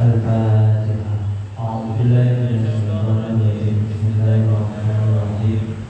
Al-Fatihah. A'udzubillahi minasyaitonir rajim. Bismillahirrahmanirrahim.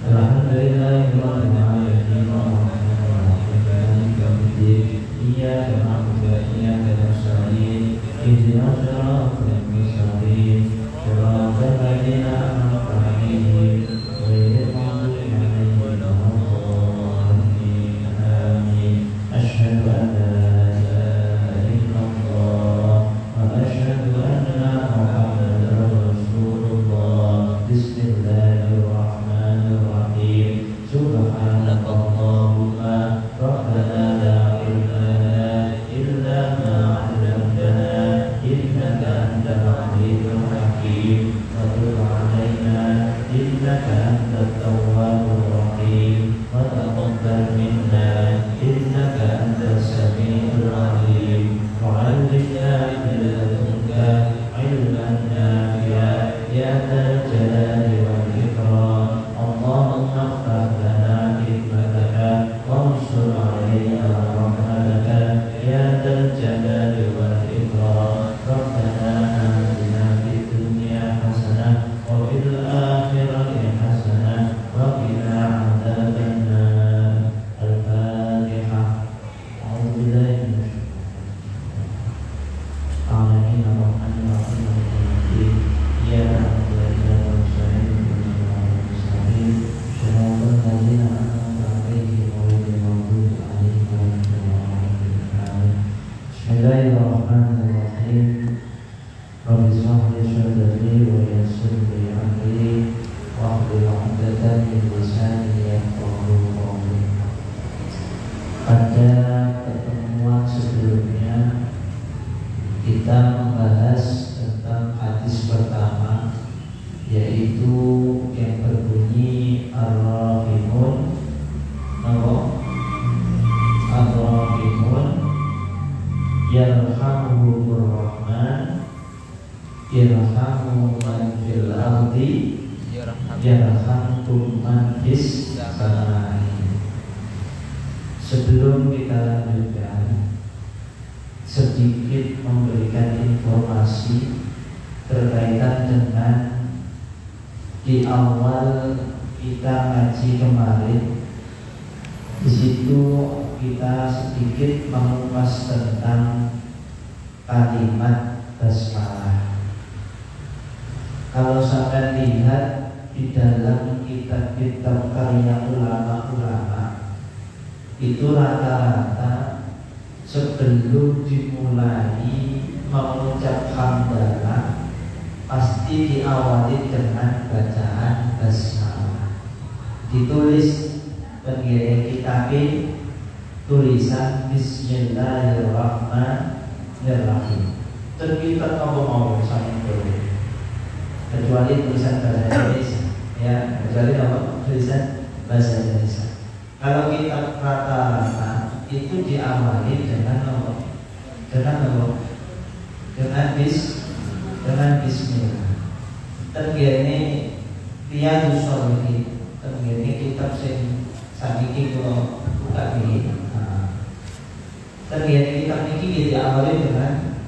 Alhamdulillahirabbil alamin. Arrahmanirrahim. Maliki yaumiddin. Iyyaka na'budu wa iyyaka nasta'in. Ihdinas siratal mustaqim. Shiratal ladzina an'amta 'alaihim ghairil maghdubi 'alaihim waladdallin. Amin. Asyhadu an la ilaha illallah wa asyhadu anna Muhammadar Rasulullah. Bismillahirrahmanirrahim. Subhanakallahumma rabbana la ilma lana illa ma 'allamtana innaka antal alimul hakim. Wa tub 'alaina innaka antat tawwabur rahim. Wa taqabbal minna innaka antas samiul alim. Wa 'allimna min ladunka 'ilman nafi'an ya dzal jalali wal ikram. Allahumma ighfir lana hikmataka wansur 'alaina rahmataka ya dzal jalali wal ikram. Rabbana atina fid dunya hasanah wa fil akhirati hasanah wa qina 'adzabannar. Al-Fatihah. A'udzubillahi minasyaitonir rajim. Bismillahirrahmanirrahim. Rabbi shrah li sadri wa yassir li amri wahlul 'uqdatam min lisani yafqahu qawli. Pada pertemuan sebelumnya kita membahas tentang hadis pertama, yaitu yang berbunyi Ar-Rahimun Ar-Rahimun yarhamuhumur rahman yarhamu man fil ardi yarhamkum man fis samai. Sebelum kita lanjutkan, sedikit memberikan informasi berkaitan dengan di awal kita ngaji kemarin. Di situ kita sedikit mengupas tentang kalimat basmalah. Kalau sampai lihat di dalam kitab-kitab karya ulama-ulama, itu rata-rata sebelum dimulai mengucap hamdalah pasti diawali dengan bacaan basmalah. Ditulis bagian kitabin tulisan Bismillahirrahmanirrahim. Terkitat apa-apa sama boleh, kecuali tulisan bahasa Indonesia, ya, kecuali apa tulisan bahasa Indonesia. Kalau kitab rata-rata itu diawali dengan apa? Dengan bismillah. Tergene Riyadhus Shalihin, tergene kitab sing sakniki kula buka iki. Tergene kitab iki diawali dengan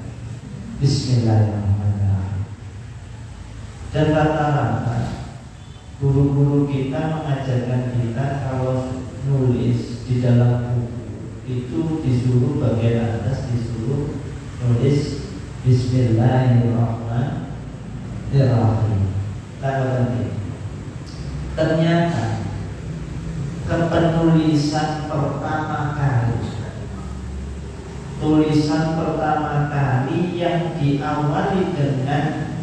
bismillahirrahmanirrahim. Dan rata-rata guru-guru kita mengajarkan kita kalau nulis di dalam buku itu disuruh bagian atas disuruh nulis bismillahirrahmanirrahim. Ternyata kepenulisan pertama kali, tulisan pertama kali yang diawali dengan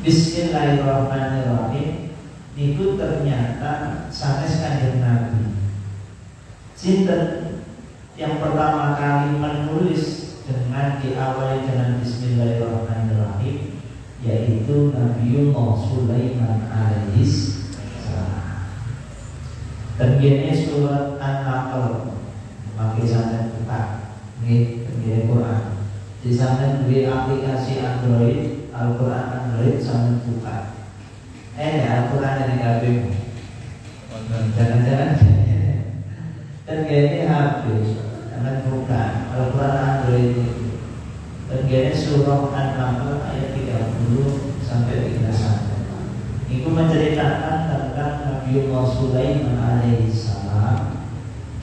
bismillahirrahmanirrahim itu ternyata sanes Kanjeng Nabi. Sinten yang pertama kali menulis dengan diawali dengan bismillahirrahmanirrahim, yaitu Nabiullah Sulaiman alaihi salam. Terjadinya surat An-Nahl, pakai sanad buka, nih terjadi Quran. Di sana di aplikasi Android, Al-Quran Android sanad buka. Al-Quran yang dikabim, jangan-jangan terjadi habis, jangan buka Al-Quran Android itu. Tenggene surah An-Naml ayat 30 sampai 31. Itu menceritakan tentang Nabiullah Sulaiman alaihissalam,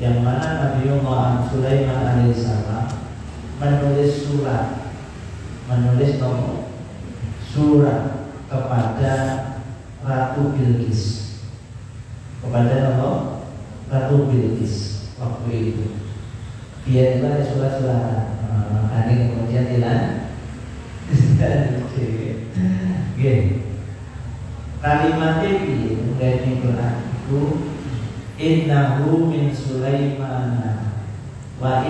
yang mana Nabiullah Sulaiman alaihissalam menulis surat kepada Ratu Bilqis, Ratu Bilqis waktu itu. Dia juga ada surat-surat, ada kemudian hilang. Kalimat ini dari Quran itu, innahu min Sulaiman wa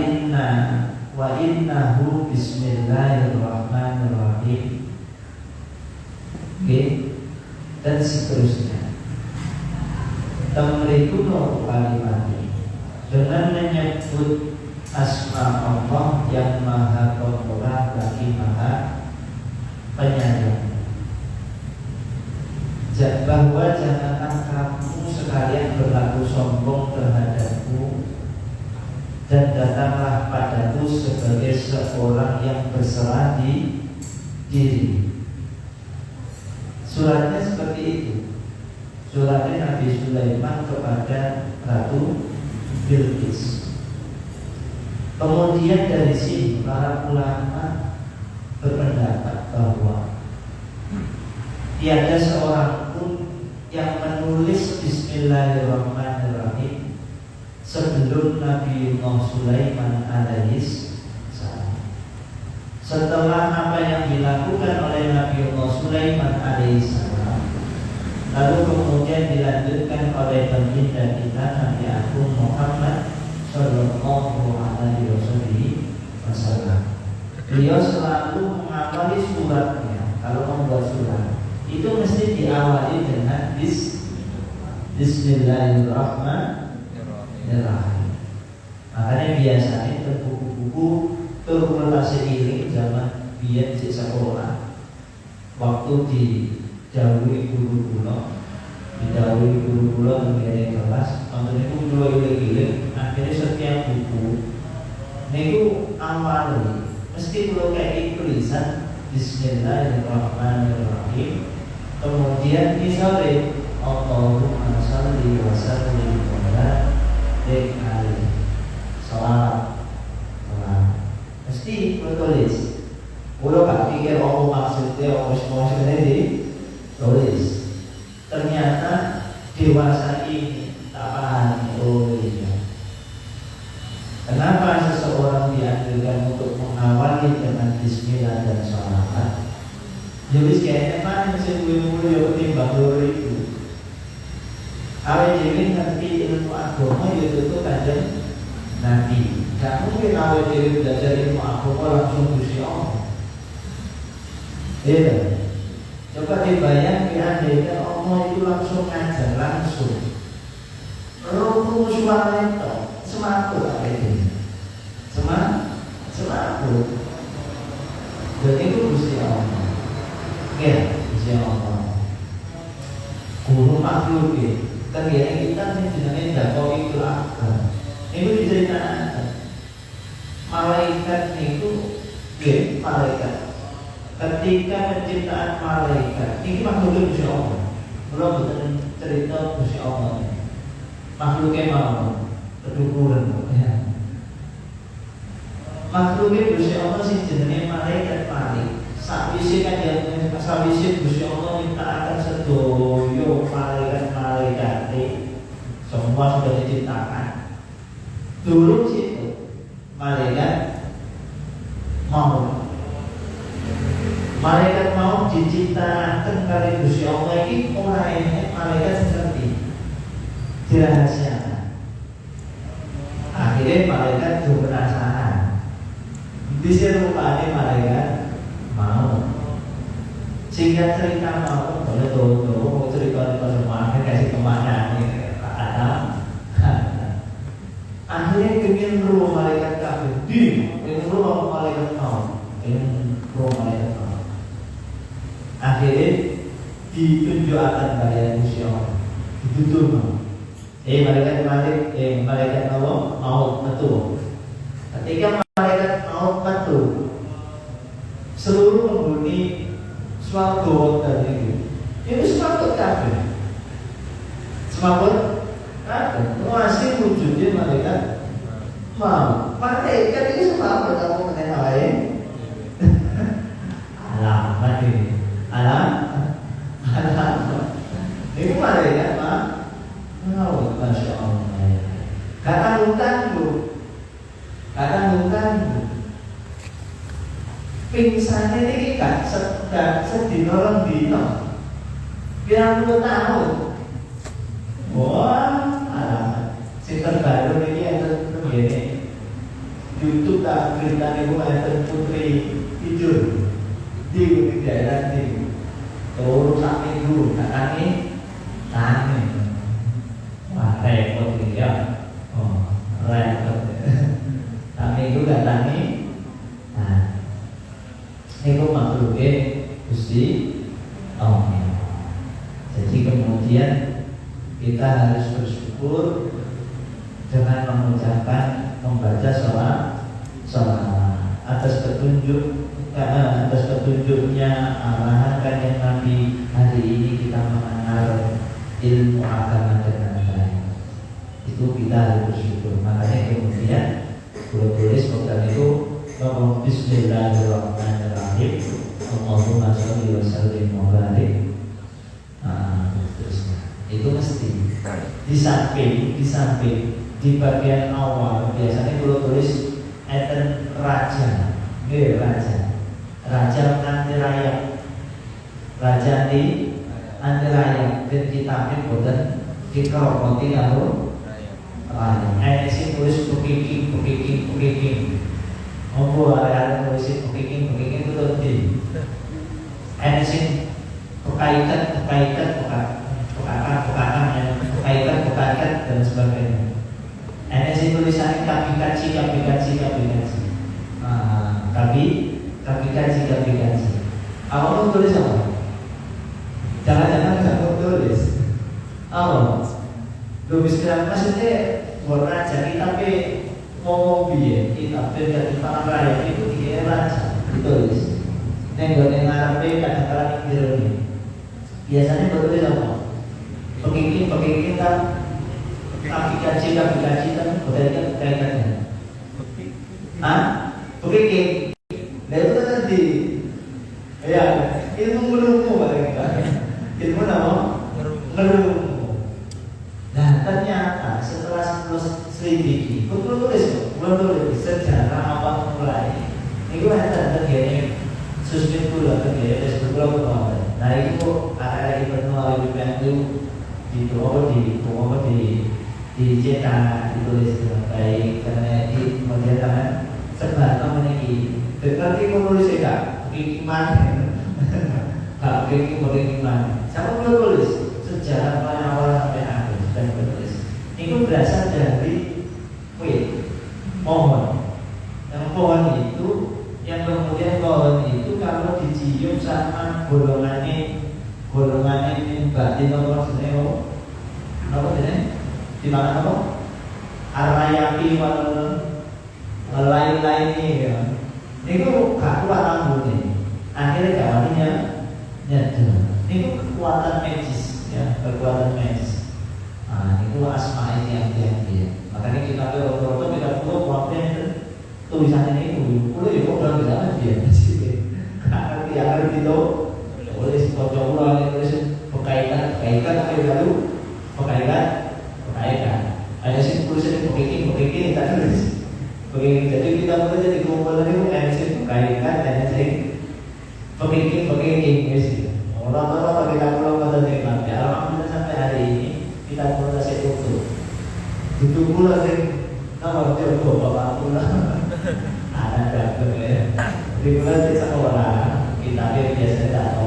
innahu bismillahirrahmanirrahim. Dan seterusnya. Temeriku kalimat ini dengan menyebut asma Allah yang maha pemurah lagi maha penyayang. Bahwa janganlah kamu sekalian berlaku sombong terhadapku, dan datanglah padaku sebagai seorang yang berserah diri. Suratnya seperti itu. Suratnya Nabi Sulaiman kepada Ratu Bilqis. Kemudian dari sini para ulama berpendapat bahwa tiada seorang pun yang menulis Bismillahirrahmanirrahim sebelum Nabi Sulaiman alaihissalam. Setelah apa yang dilakukan oleh Nabi Sulaiman alaihissalam, lalu kemudian dilanjutkan oleh baginda kita Nabi Agung Muhammad Sallallahu Alaihi Wasallam. Beliau selalu mengawali suratnya, kalau membuat surat itu mesti diawali dengan Bismillahirrahmanirrahim. Makanya biasanya buku-buku terkulasi ini zaman biar di sekolah, waktu didahului guru mengenai kelas, contohnya guru gile, akhirnya setiap buku niku awali mesti kalau kayak tulisan Bismillahirrahmanirrahim. Kemudian misalnya Allahumma sholli wa sallim ala salawat. Mesti tulis. Kalau gak pikir maksudnya tulis. Ternyata dewasa ini tak paham. Oh iya. Kenapa seseorang dianjurkan untuk mengawali dengan Bismillah dan sholawat? Jadi kayaknya mana sih mulia ketimbang loro itu. Awal jadi ngerti ilmu agama itu kadang Nabi. Gak mungkin awal jadi belajar ilmu agama langsung Gusti Allah. Iya. Coba dibayangkan andaikan Allah itu langsung ngajar langsung. Roh suara itu semakut apa ini? Semakut. Dan itu Gusti Allah. Ya, Gusti Allah. Guru makhluk ini. Ternyata kita jenenge dakok itu akbar. Itu diceritakan. Malaikat itu malaikat. Ketika penciptaan malaikat, ini makhluknya Gusti Allah. Belum betul cerita Gusti Allah. Makhluknya mau kedukuran ya. Makhluknya Gusti Allah sih jenenge malaikat paling. Sakwise kadang sakwise Gusti Allah nyiptakaken sedoyo malaikat semua sudah diciptakan. Dulu situ malaikat mau diciptakan kali Gusti Allah ini orang ini malaikat seperti dirahasiakan. Akhirnya malaikat juga penasaran. Di sini rupanya malaikat mau. Sehingga cerita mau boleh tahu cerita semua kasih kemana ini ada. Akhirnya ingin ruh malaikat kafir, ingin ruh malaikat mau, ingin ruh malaikat mau. Akhirnya ditunjukkan kalian Gusti Allah, ditutur. Malaikat mau betul. Ketika malaikat mau betul, seluruh penghuni swarga wonten itu semaput kabeh. Semaput kabeh. Masih wujudnya malaikat mau. Malaikat itu semaput kamu mengenai lain. Alamat ini. Alamat. Itu malaikat mah. Mau, masya Allah. Kadang pingsannya ini gak sedino rong dino. Pirang puluh tahun. Wah, alamat. Si terbaru ini yang begini. YouTube tak berita ibu enten putri tidur di daerah di turun sak minggu, tangi. Wah, repot ya. Oh, repot. Tapi itu datangi. Nah, ini makhluknya Gusti Allah. Jadi kemudian kita harus bersyukur dengan mengucapkan, membaca sholat atas petunjuknya arahan kanjeng Nabi. Hari ini kita mengenal ilmu agama dengan baik. Itu kita harus bersyukur. Makanya kemudian tulis program itu Bismillahirrahmanirrahim. Allahumma sholli wa sallim wa barik. Terusnya itu mesti di samping di bagian awal biasanya kalau tulis eten raja anti rakyat dan kitabnya boten dikerokoti karo rakyat. Sing tulis pekiking Ombo ada tulis pekiking itu tadi. Sing pekaikan dan sebagainya. Sing tulisannya kapikaci. Kapikaci. Awak tulis apa? Jangan kamu tulis. Lubis kira maksudnya buat raja tapi ngomong biye kita dari para rakyat itu dia raja ditulis. Nengok ngarepe kadang-kadang ini. Biasanya bertulis apa? Pekiking kan kapikaci kan kaitannya. Pekiking. Nah itu tadi. Ya, ilmu ngerumu mereka. Ilmu apa? Ngerumu. Nah ternyata setelah selidiki, belum tulis sejarah apa mulai. Ini gue ada terjadi susmit pula terjadi sebelum kemarin. Nah itu ada event melalui itu dicetak, ditulis dengan baik karena itu kemudian tangan sebar memiliki. Nanti menulis enggak, gimana? Gak gimana? Saya belum tulis sejarah mulai awal sampai akhir dan menulis. Itu berasal dari pohon. Yang pohon itu, yang kemudian pohon itu kalau dicium sama golongannya batin atau maksudnya apa ini? Di mana apa? Arayaki lain-lainnya ya. Itu gak kuat rambutnya. Akhirnya kawannya nyadar. Itu kekuatan medis ya, kekuatan medis. Itu asma ini yang dia. Makanya kita orang-orang kita perlu waktunya tulisan ini perlu ya kok bisa dia karena dia harus itu oleh kocok ulang tulis pekaikan apa lalu pekaikan ada sih tulisan pekiking kita tulis pekiking. Jadi kita perlu jadi kumpulan itu ada sih pekaikan ada sih pekiking sih orang-orang kita perlu pada nikmat ya. Alhamdulillah sampai hari ini kita perlu kasih tutup pula sih kalau dia bapak pula ada dapur ya. Di bulan sekolah kita biasanya tak tahu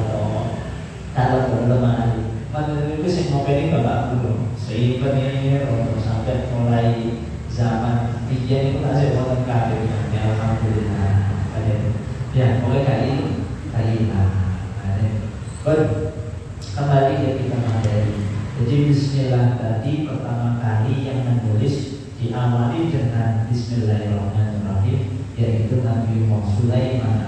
kalau belum ada. Pada itu sih mau pilih bapak dulu. Sehingga untuk sampai mulai zaman tiga itu masih orang kafir. Ya alhamdulillah. Ya mulai kali kembali ke kita materi. Jadi Bismillah tadi pertama kali yang menulis diawali dengan Bismillahirrahmanirrahim, yaitu Nabi Muhammad Sulaiman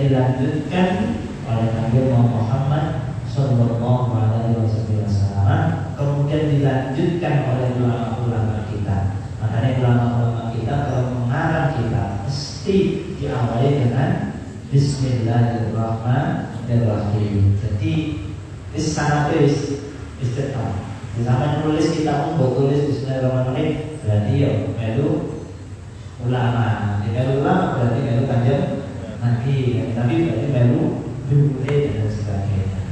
dilanjutkan oleh Nabi Muhammad Sallallahu Alaihi Wasallam, kemudian dilanjutkan oleh ulama-ulama kita. Makanya ulama-ulama kita kalau mengarang kita mesti diawali dengan Bismillahirrahmanirrahim. Jadi sangat istiqamah. Di zaman nulis kita pun tulis Bismillahirrahmanirrahim, berarti ya melu ulama. Di melu ulama berarti melu kanjeng Nabi berarti melu dure dan sebagainya.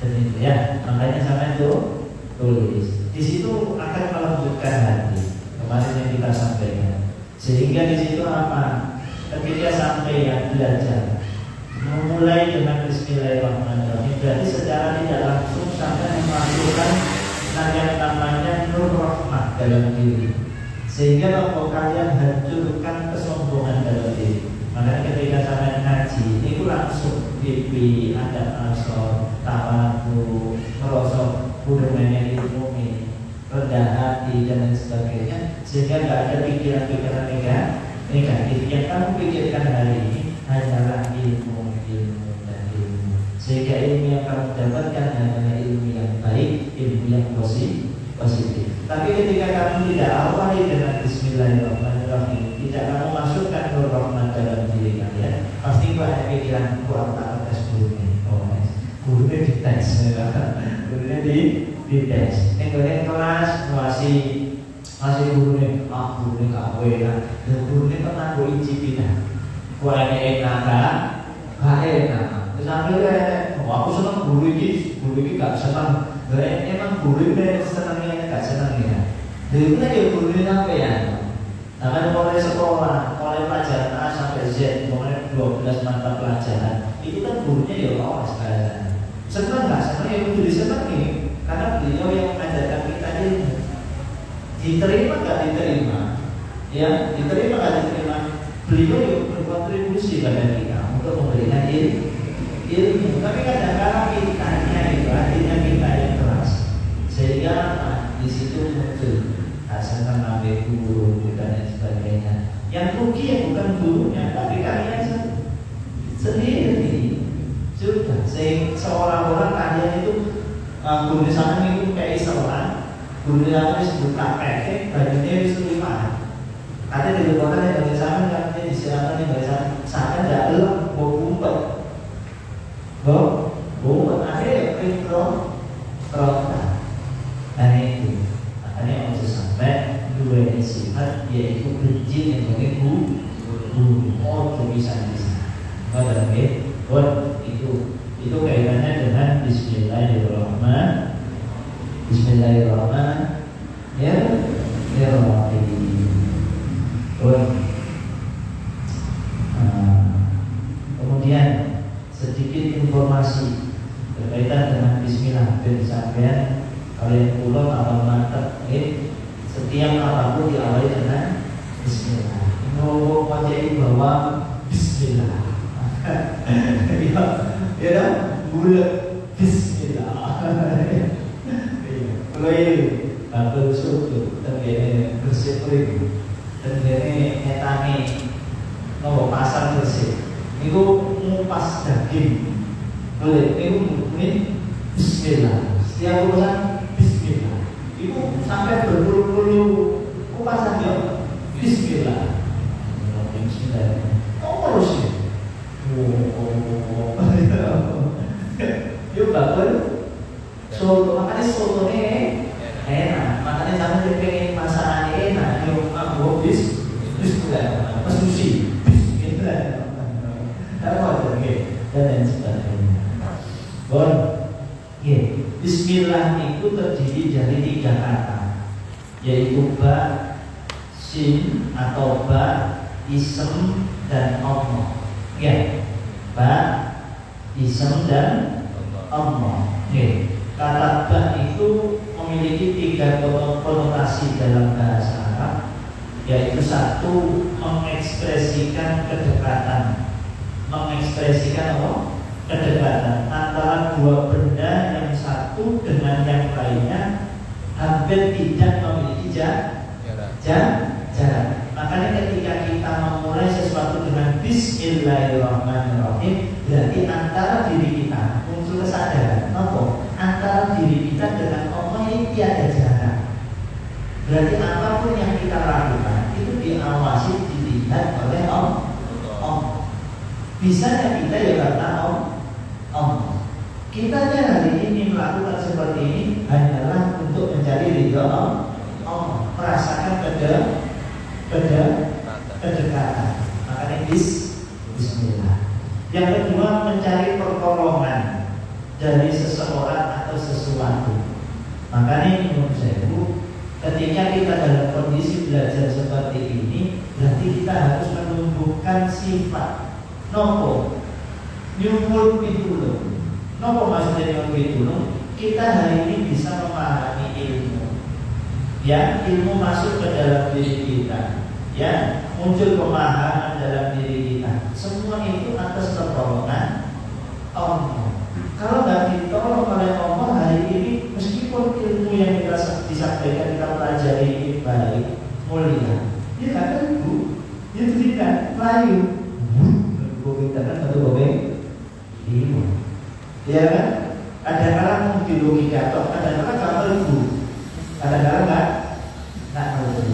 Dan itu ya, makanya sama itu tulis. Di situ akan melembutkan hati. Kemarin yang kita sampaikan. Sehingga di situ apa? Ketika sampai yang belajar memulai dengan Bismillahirrahmanirrahim, berarti secara tidak langsung sampai memasukkan yang namanya nur rahmat dalam diri, sehingga kalau kalian hancurkan kesombongan dalam diri. Makanya ketika sampai ngaji ini langsung pipi, ada asor, tawaku, merosot hubungannya ilmu ini, rendah hati dan lain sebagainya, sehingga tidak ada pikiran-pikiran negatif yang kamu pikirkan hari ini hanyalah ilmu dan ilmu, sehingga ilmu yang kamu dapatkan hanyalah ilmu yang baik, ilmu yang positif. Tapi ketika kamu tidak awali dengan Bismillahirrahmanirrahim, tidak kamu masukkan nur rahmat dalam diri kalian, pasti banyak pikiran kuat tak tes gurunya. Gurunya di tes, gurunya di tes. Kemudian kelas masih gurunya, gurunya gak enak, dan gurunya kan aku icipin, kuahnya enak gak enak. Terus akhirnya, aku senang guru ini gak senang. Emang guru ini senangnya gak senangnya. Jadi kan ya guru ini apa ya? Nah kan mulai sekolah, mulai pelajaran A sampai Z, mulai 12 mata pelajaran, itu kan gurunya ya awas kalian. Senang gak senang ya kudu disenangi, karena beliau yang mengajarkan kita ilmu. Diterima gak diterima? Ya, diterima gak diterima? Beliau yang berkontribusi pada kita untuk memberikan ilmu. Tapi kadang-kadang kitanya itu hatinya kita yang keras, sehingga di situ muncul asal ambil guru dan lain sebagainya. Yang rugi ya bukan gurunya, tapi kalian sendiri. Sudah, seorang-orang kalian itu guru di sana itu kayak Islam, guru di sana disebut KPK, bajunya itu 5. Ada di kota yang dari sana, katanya di sana yang dari sana tidak elok, mau kumpet. Akhirnya printro dan itu makanya harus sampai dua sifat, yaitu benci yang mengibu bisa itu kaitannya dengan kemudian sedikit informasi berkaitan dengan Bismillah. Dan sampean kalian pulang atau mantap, setiap apapun diawali dengan Bismillah. Mau menjadi bahwa Bismillah, ya, bulat Bismillah. Kalau ini bakal suatu, terjadi bersih kering, terjadi netani, mau pasar bersih. Itu ngupas daging, boleh ini Bismillah. Setiap urusan Bismillah. Itu sampai berpuluh-puluh kupasan dia Bismillah. Bismillah. Terus ya. Yuk bakal soto, makanya sotonya enak. Makanya sampai pengen masakan enak. Yuk aku Bismillah. Pas sushi Bismillah. Dan lain sebagainya. Bismillah itu terdiri dari 3 kata, yaitu ba, sin atau ba, isem dan Allah. Ba, isem dan Allah. Kata ba itu memiliki 3 konotasi dalam bahasa Arab, yaitu 1, mengekspresikan kedekatan. Mengekspresikan apa? Kedekatan antara 2 benda yang satu dengan yang lainnya hampir tidak memiliki jarak. Makanya ketika kita memulai sesuatu dengan Bismillahirrahmanirrahim, Berarti antara diri kita muncul kesadaran, antara diri kita dengan Allah ini tiada jarak. Berarti apapun yang kita lakukan itu diawasi, dilihat oleh Allah. Bisanya kita ya karena Allah. Kita hari ini melakukan seperti ini hanyalah untuk mencari ridho Allah, merasakan kedekatan. Makanya Bismillah. Yang kedua, mencari pertolongan dari seseorang atau sesuatu. Makanya menurut saya, ketika kita dalam kondisi belajar seperti ini, berarti kita harus menumbuhkan sifat nyumpul pitulung. Nopo maksudnya nyumpul pitulung? Kita hari ini bisa memahami ilmu. Ya, ilmu masuk ke dalam diri kita. Ya, muncul pemahaman dalam diri kita. Semua itu atas pertolongan Allah. Kalau nggak ditolong oleh Allah hari ini, meskipun ilmu yang kita disampaikan, kita pelajari ini baik, mulia, dia kata dia tidak layu. Kita kan satu gobeng, ya kan? Kadang-kadang mungkin logika, kadang-kadang kamu ibu, kadang-kadang nggak tahu.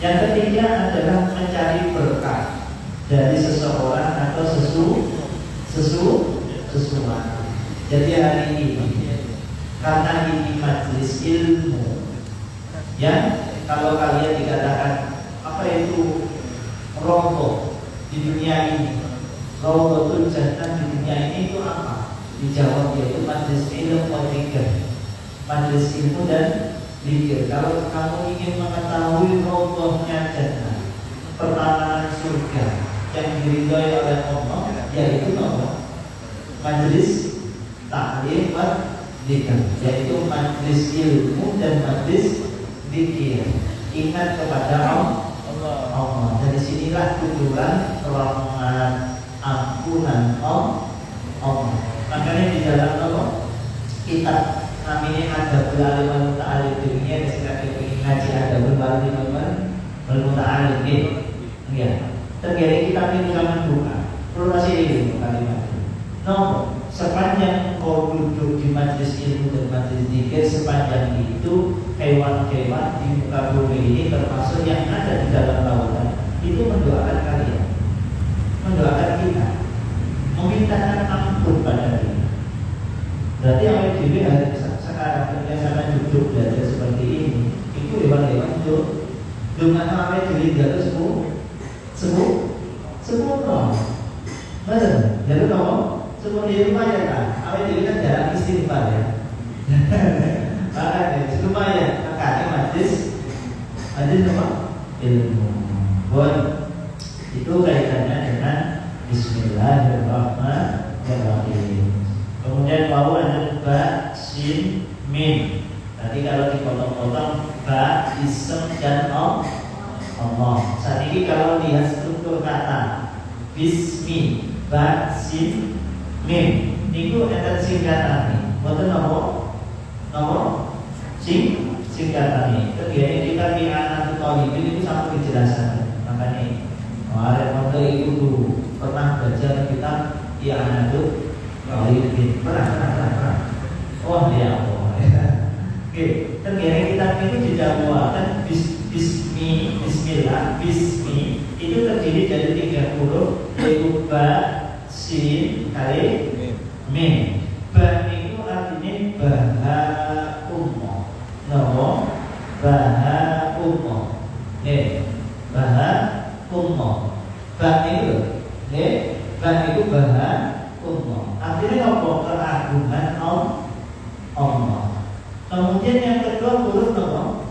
Yang ketiga adalah mencari berkah dari seseorang atau sesuatu. Jadi hari ini, karena ini majelis ilmu, ya, kalau kalian dikatakan apa itu roto di dunia ini, roto jannah di dunia ini itu apa? Dijawab yaitu majelis ilmu majelis ilmu dan zikir. Kalau kamu ingin mengetahui rotohnya jannah, pertanahan surga yang diridhoi oleh Allah, yaitu majelis taklim dan zikir, yaitu majelis ilmu dan majelis zikir. Ingat kepada Allah. Dari sinilah tujuan rahmat ampunan Allah. Makanya di dalam kitab namanya ada belalim muta'alim ini ada sekali ngaji ada berbalim muta'alim ya. Terjadi kitab itu zaman buka. Perlu masih ini kalimat. Sepanjang kau duduk di majelis ilmu dan majelis zikir, sepanjang itu hewan-hewan di muka bumi ini termasuk yang ada di dalam lautan itu mendoakan kalian, mendoakan kita, memintakan ampun pada kita. Berarti yang diri hari sekarang ketika saya duduk belajar seperti ini, itu hewan-hewan itu dengan awal diri jatuh semua benar, jadi kamu semua di rumah ya kan, awal diri kan jarang istighfar ya. Makanya lumayan, makanya majlis apa? Ilmu. Itu kaitannya dengan Bismillahirrahmanirrahim. Kemudian mau ada ba, sin, mim. Tadi kalau dipotong-potong ba, isem dan Allah. Saat ini kalau lihat struktur kata Bismi, ba, sin, mim, itu ada singkatan nih. Betul nomor singkatan nih. Kemudian kita di anak talibin itu sama kejelasan. Makanya ada itu dulu pernah belajar kita di anak talibin pernah. Oh ya Allah. Oke, kemudian kita itu dijawabkan Bismillah, Bismi itu terdiri dari 3 huruf yaitu ba, sin, kali, mim. Ba itu artinya baha umum. Baha umum. Baha umum. Ba itu, ba itu baha umum. Artinya apa? Keagungan Allah. Kemudian yang kedua huruf apa?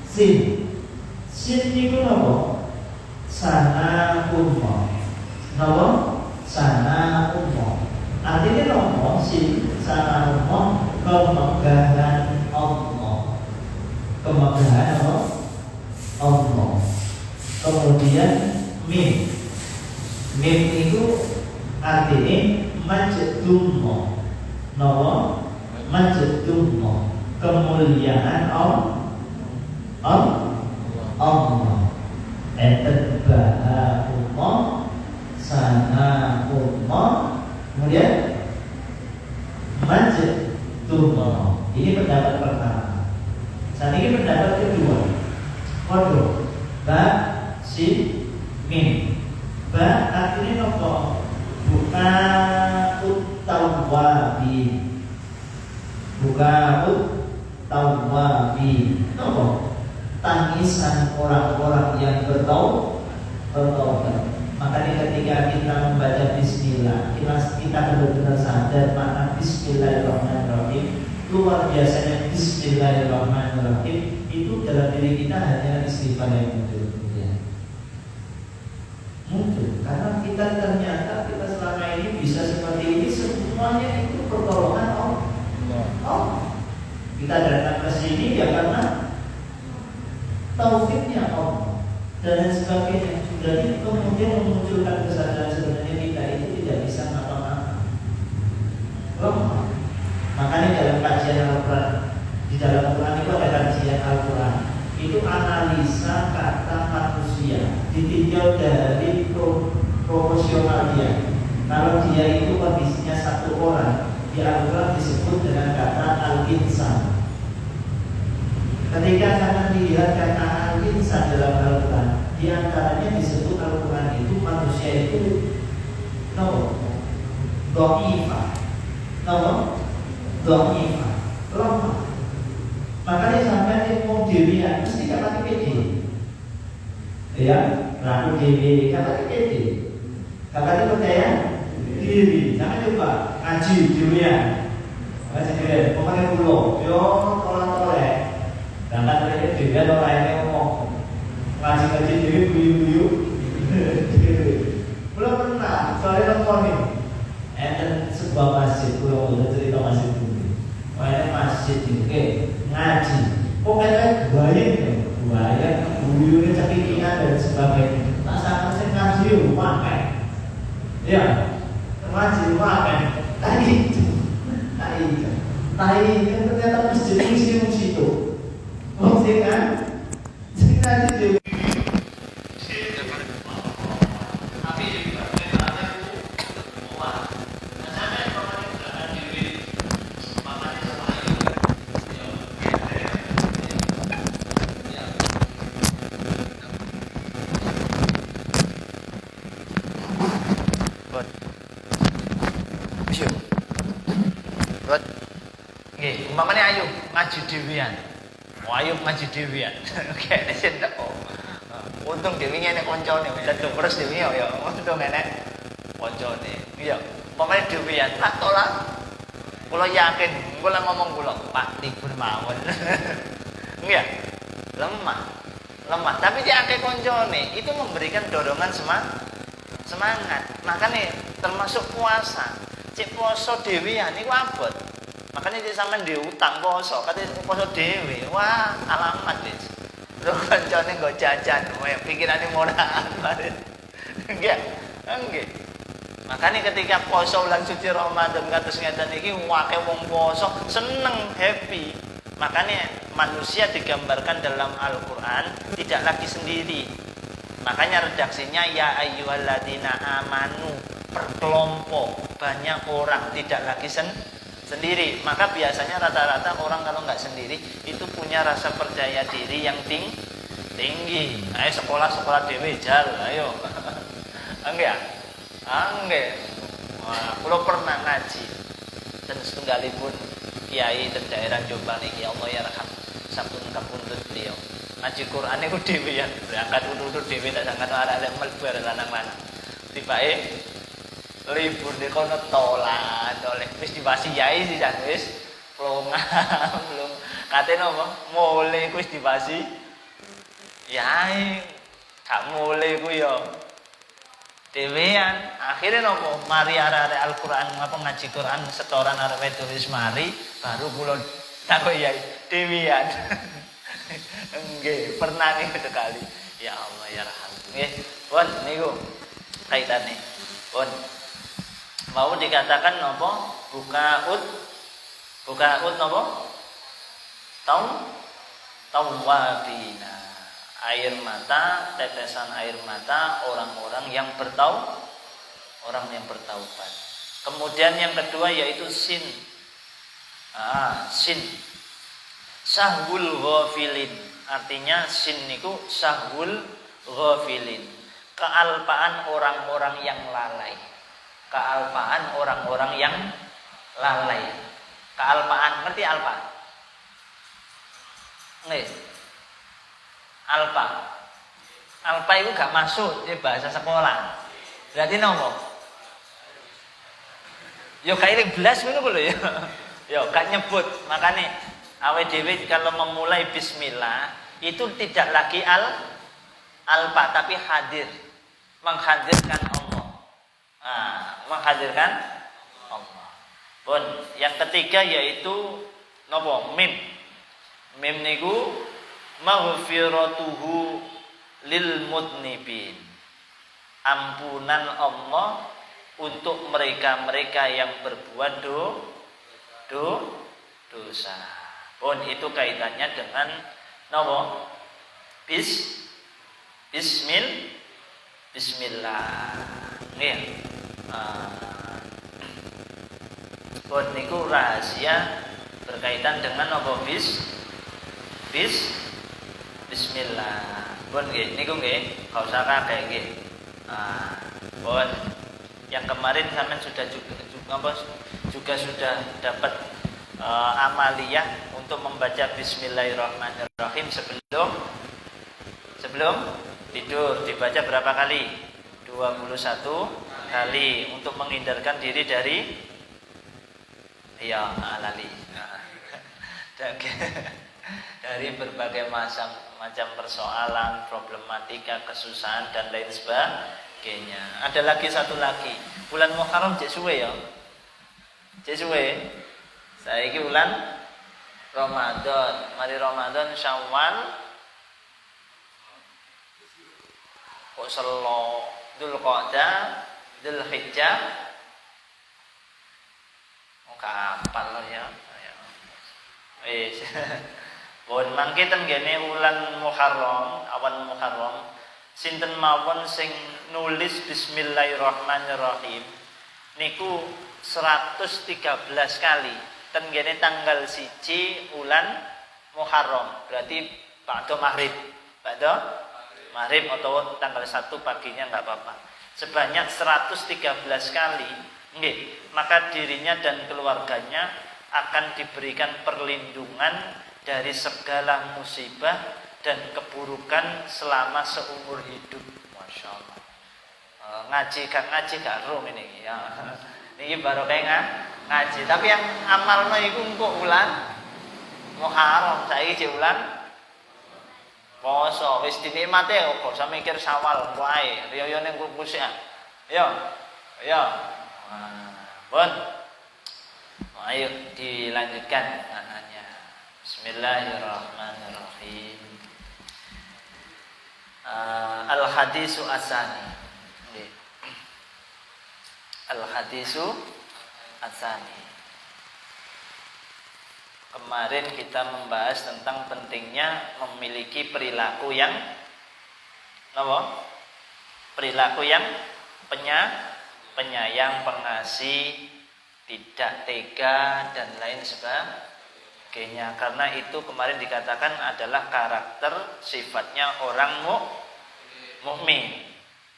Sin. Sin itu apa? Sana umum. Sana umum. Artinya apa? Sin sana umum kemegahan Allah. Kemegahan Allah. Kemudian mim. Mim itu artinya majdummo. Majdummo. Kemuliaan Allah. Enten baha umum, sana umum, Kemudian majdumo. Ini pendapat pertama. Saat ini pendapat kedua. Kodro ba sin min. Ba artinya nopo? Buka utawabi. Buka utawabi. Nopo? Tangisan orang-orang yang bertaubat. Makanya ketika kita membaca Bismillah, kita benar-benar sadar makna Bismillahirrahmanirrahim. Luar biasanya Bismillahirrahmanirrahim itu dalam diri kita hanya istighfar yang muncul. Muncul karena kita ternyata kita selama ini bisa seperti ini, semuanya itu pertolongan Allah. Kita datang ke sini ya karena taufiknya Allah dan lain sebagainya. Jadi kemudian memunculkan kesadaran sebenarnya kita itu tidak bisa ngapa-ngapa. Makanya dalam kajian Al-Quran, di dalam Quran itu ada kajian Al-Quran, itu analisa kata manusia ditinjau dari proporsional dia. Kalau dia itu kondisinya satu orang, di Al-Quran disebut dengan kata al-insan. Ketika akan dilihat kata al-insan dalam Al-Quran, di antaranya disebut Al-Quran itu manusia itu do'ifah, lemah. Makanya sampai mau dewian mesti gak pakai pede. Ya, ragu dewi gak pakai pede. Gak pakai percaya diri. Jangan coba ngaji dewian. Ngaji dewian, pokoknya pulau. Yo, tolak-tolak. Jangan mereka dewian orang yang ngomong ngaji-ngaji dewi buyu-buyu. Belum pernah, soalnya nontonin. Dan sebuah masjid, pulau udah cerita masjid dulu. Pokoknya masjid ini ngaji. Pokoknya buaya, buyunya cekikinan dan sebagainya. Tak sama saya ngaji pakai. Ya, ngaji pakai. Tadi kan ternyata masjid museum situ. Maksudnya kan? Ngaji dewi. Umpamanya ayo ngaji dewian. Ayo ngaji dewian. Oke, sing tak kok. Untung dewi ngene koncone, dadi terus dewi ya untung enek koncone. Iya, umpamanya dewian tak tolak. Kula yakin, kula ngomong kula, Pak libur mawon. Iya. Lemah. Tapi dia akeh koncone, itu memberikan dorongan semangat. Makanya termasuk puasa. Cek poso dewian iku abot. Makanya dia sampean diutang poso, katanya poso dewe. Wah, alamat wis. Lho kancane nggo jajan, pikirane murahan banget. Enggak. Makanya ketika poso bulan suci Ramadan kados ngeten iki akeh wong poso, seneng, happy. Makanya manusia digambarkan dalam Al-Qur'an tidak lagi sendiri. Makanya redaksinya ya ayyuhalladzina amanu, berkelompok, banyak orang, tidak lagi sendiri. Maka biasanya rata-rata orang kalau nggak sendiri itu punya rasa percaya diri yang tinggi. Ayo sekolah dewe jal, ayo. Enggak. Wah, kalau pernah ngaji dan setunggalipun kiai dan daerah Jombang niki Allah yarham sampun kapuntut beliau. Ngaji Quran niku dhewean, berangkat undur dhewe tak sangkan arek mlebu lanang-lanang. Tibake libur di kono tolan oleh wis dibasi yai sih jan wis plongan belum katene apa mulai wis dibasi yai gak mulai ku yo dhewean akhirnya nopo mari arek Al-Qur'an ngapa ngaji Quran setoran arek wedok wis mari baru kula takok yai dhewean nggih pernah nih sekali ya Allah ya rahmat nggih pun niku kaitane pun mau dikatakan nopo bukaut nopo tawabina air mata tetesan air mata orang yang bertaubat Kemudian yang kedua yaitu sin. Sin. Sahwul ghafilin. Artinya sin niku sahwul ghafilin. Kealpaan orang-orang yang lalai. Kealpaan orang-orang yang lalai. Kealpaan, ngerti alpa? Nggih. Alpa. Alpa itu gak masuk di bahasa sekolah. Berarti nopo? Yo kayak belas ngono lho ya. Yo gak nyebut. Makanya awe dhewe kalau memulai bismillah itu tidak lagi alpa tapi hadir. Menghadirkan Allah. Menghadirkan Allah. Pun yang ketiga yaitu nopo? Mim. Mim niku maghfiratuhu lil mudnibin. Ampunan Allah untuk mereka-mereka yang berbuat dosa. Pun itu kaitannya dengan nopo? Bismillah. Nggih. Pun niku rahasia berkaitan dengan nopo? Bismillah. Pun nggih, niku nggih, gak usah kakek nggih. Pun yang kemarin sampean sudah juga sudah dapat amaliyah untuk membaca Bismillahirrahmanirrahim sebelum tidur. Dibaca berapa kali? 21 kali untuk menghindarkan diri dari lali. Dari berbagai macam persoalan, problematika, kesusahan dan lain sebagainya. Ada lagi satu lagi. Bulan Muharram cek suwe ya. Cek suwe. Saiki bulan Ramadan. Mari Ramadan Syawal. Kok selo Dzulqa'dah, Dzulhijjah. Kapan lo ya? Pun mangke ten gene wulan Muharram, awan Muharram, sinten mawon sing nulis Bismillahirrahmanirrahim niku 113 kali ten gene tanggal 1 wulan Muharram. Berarti ba'da maghrib. Ba'da maghrib atau tanggal 1 paginya enggak apa-apa. Sebanyak 113 kali, nggih, maka dirinya dan keluarganya akan diberikan perlindungan dari segala musibah dan keburukan selama seumur hidup. Masya Allah. Ngaji gak rum ini ya. Ini baru kayak ngaji. Tapi yang amalnya itu untuk bulan Muharram. Saya ini bulan poso. Wis dinikmati kok gak usah mikir Syawal wae. Riyo ning kursi. Yo. Bon. Ayo dilanjutkan maknanya. Bismillahirrahmanirrahim. Al-hadisu asani. Al-hadisu asani. Kemarin kita membahas tentang pentingnya memiliki perilaku yang apa? Perilaku yang penyayang, pengasih, tidak tega dan lain sebagainya. Karena itu kemarin dikatakan adalah karakter sifatnya orang mukmin.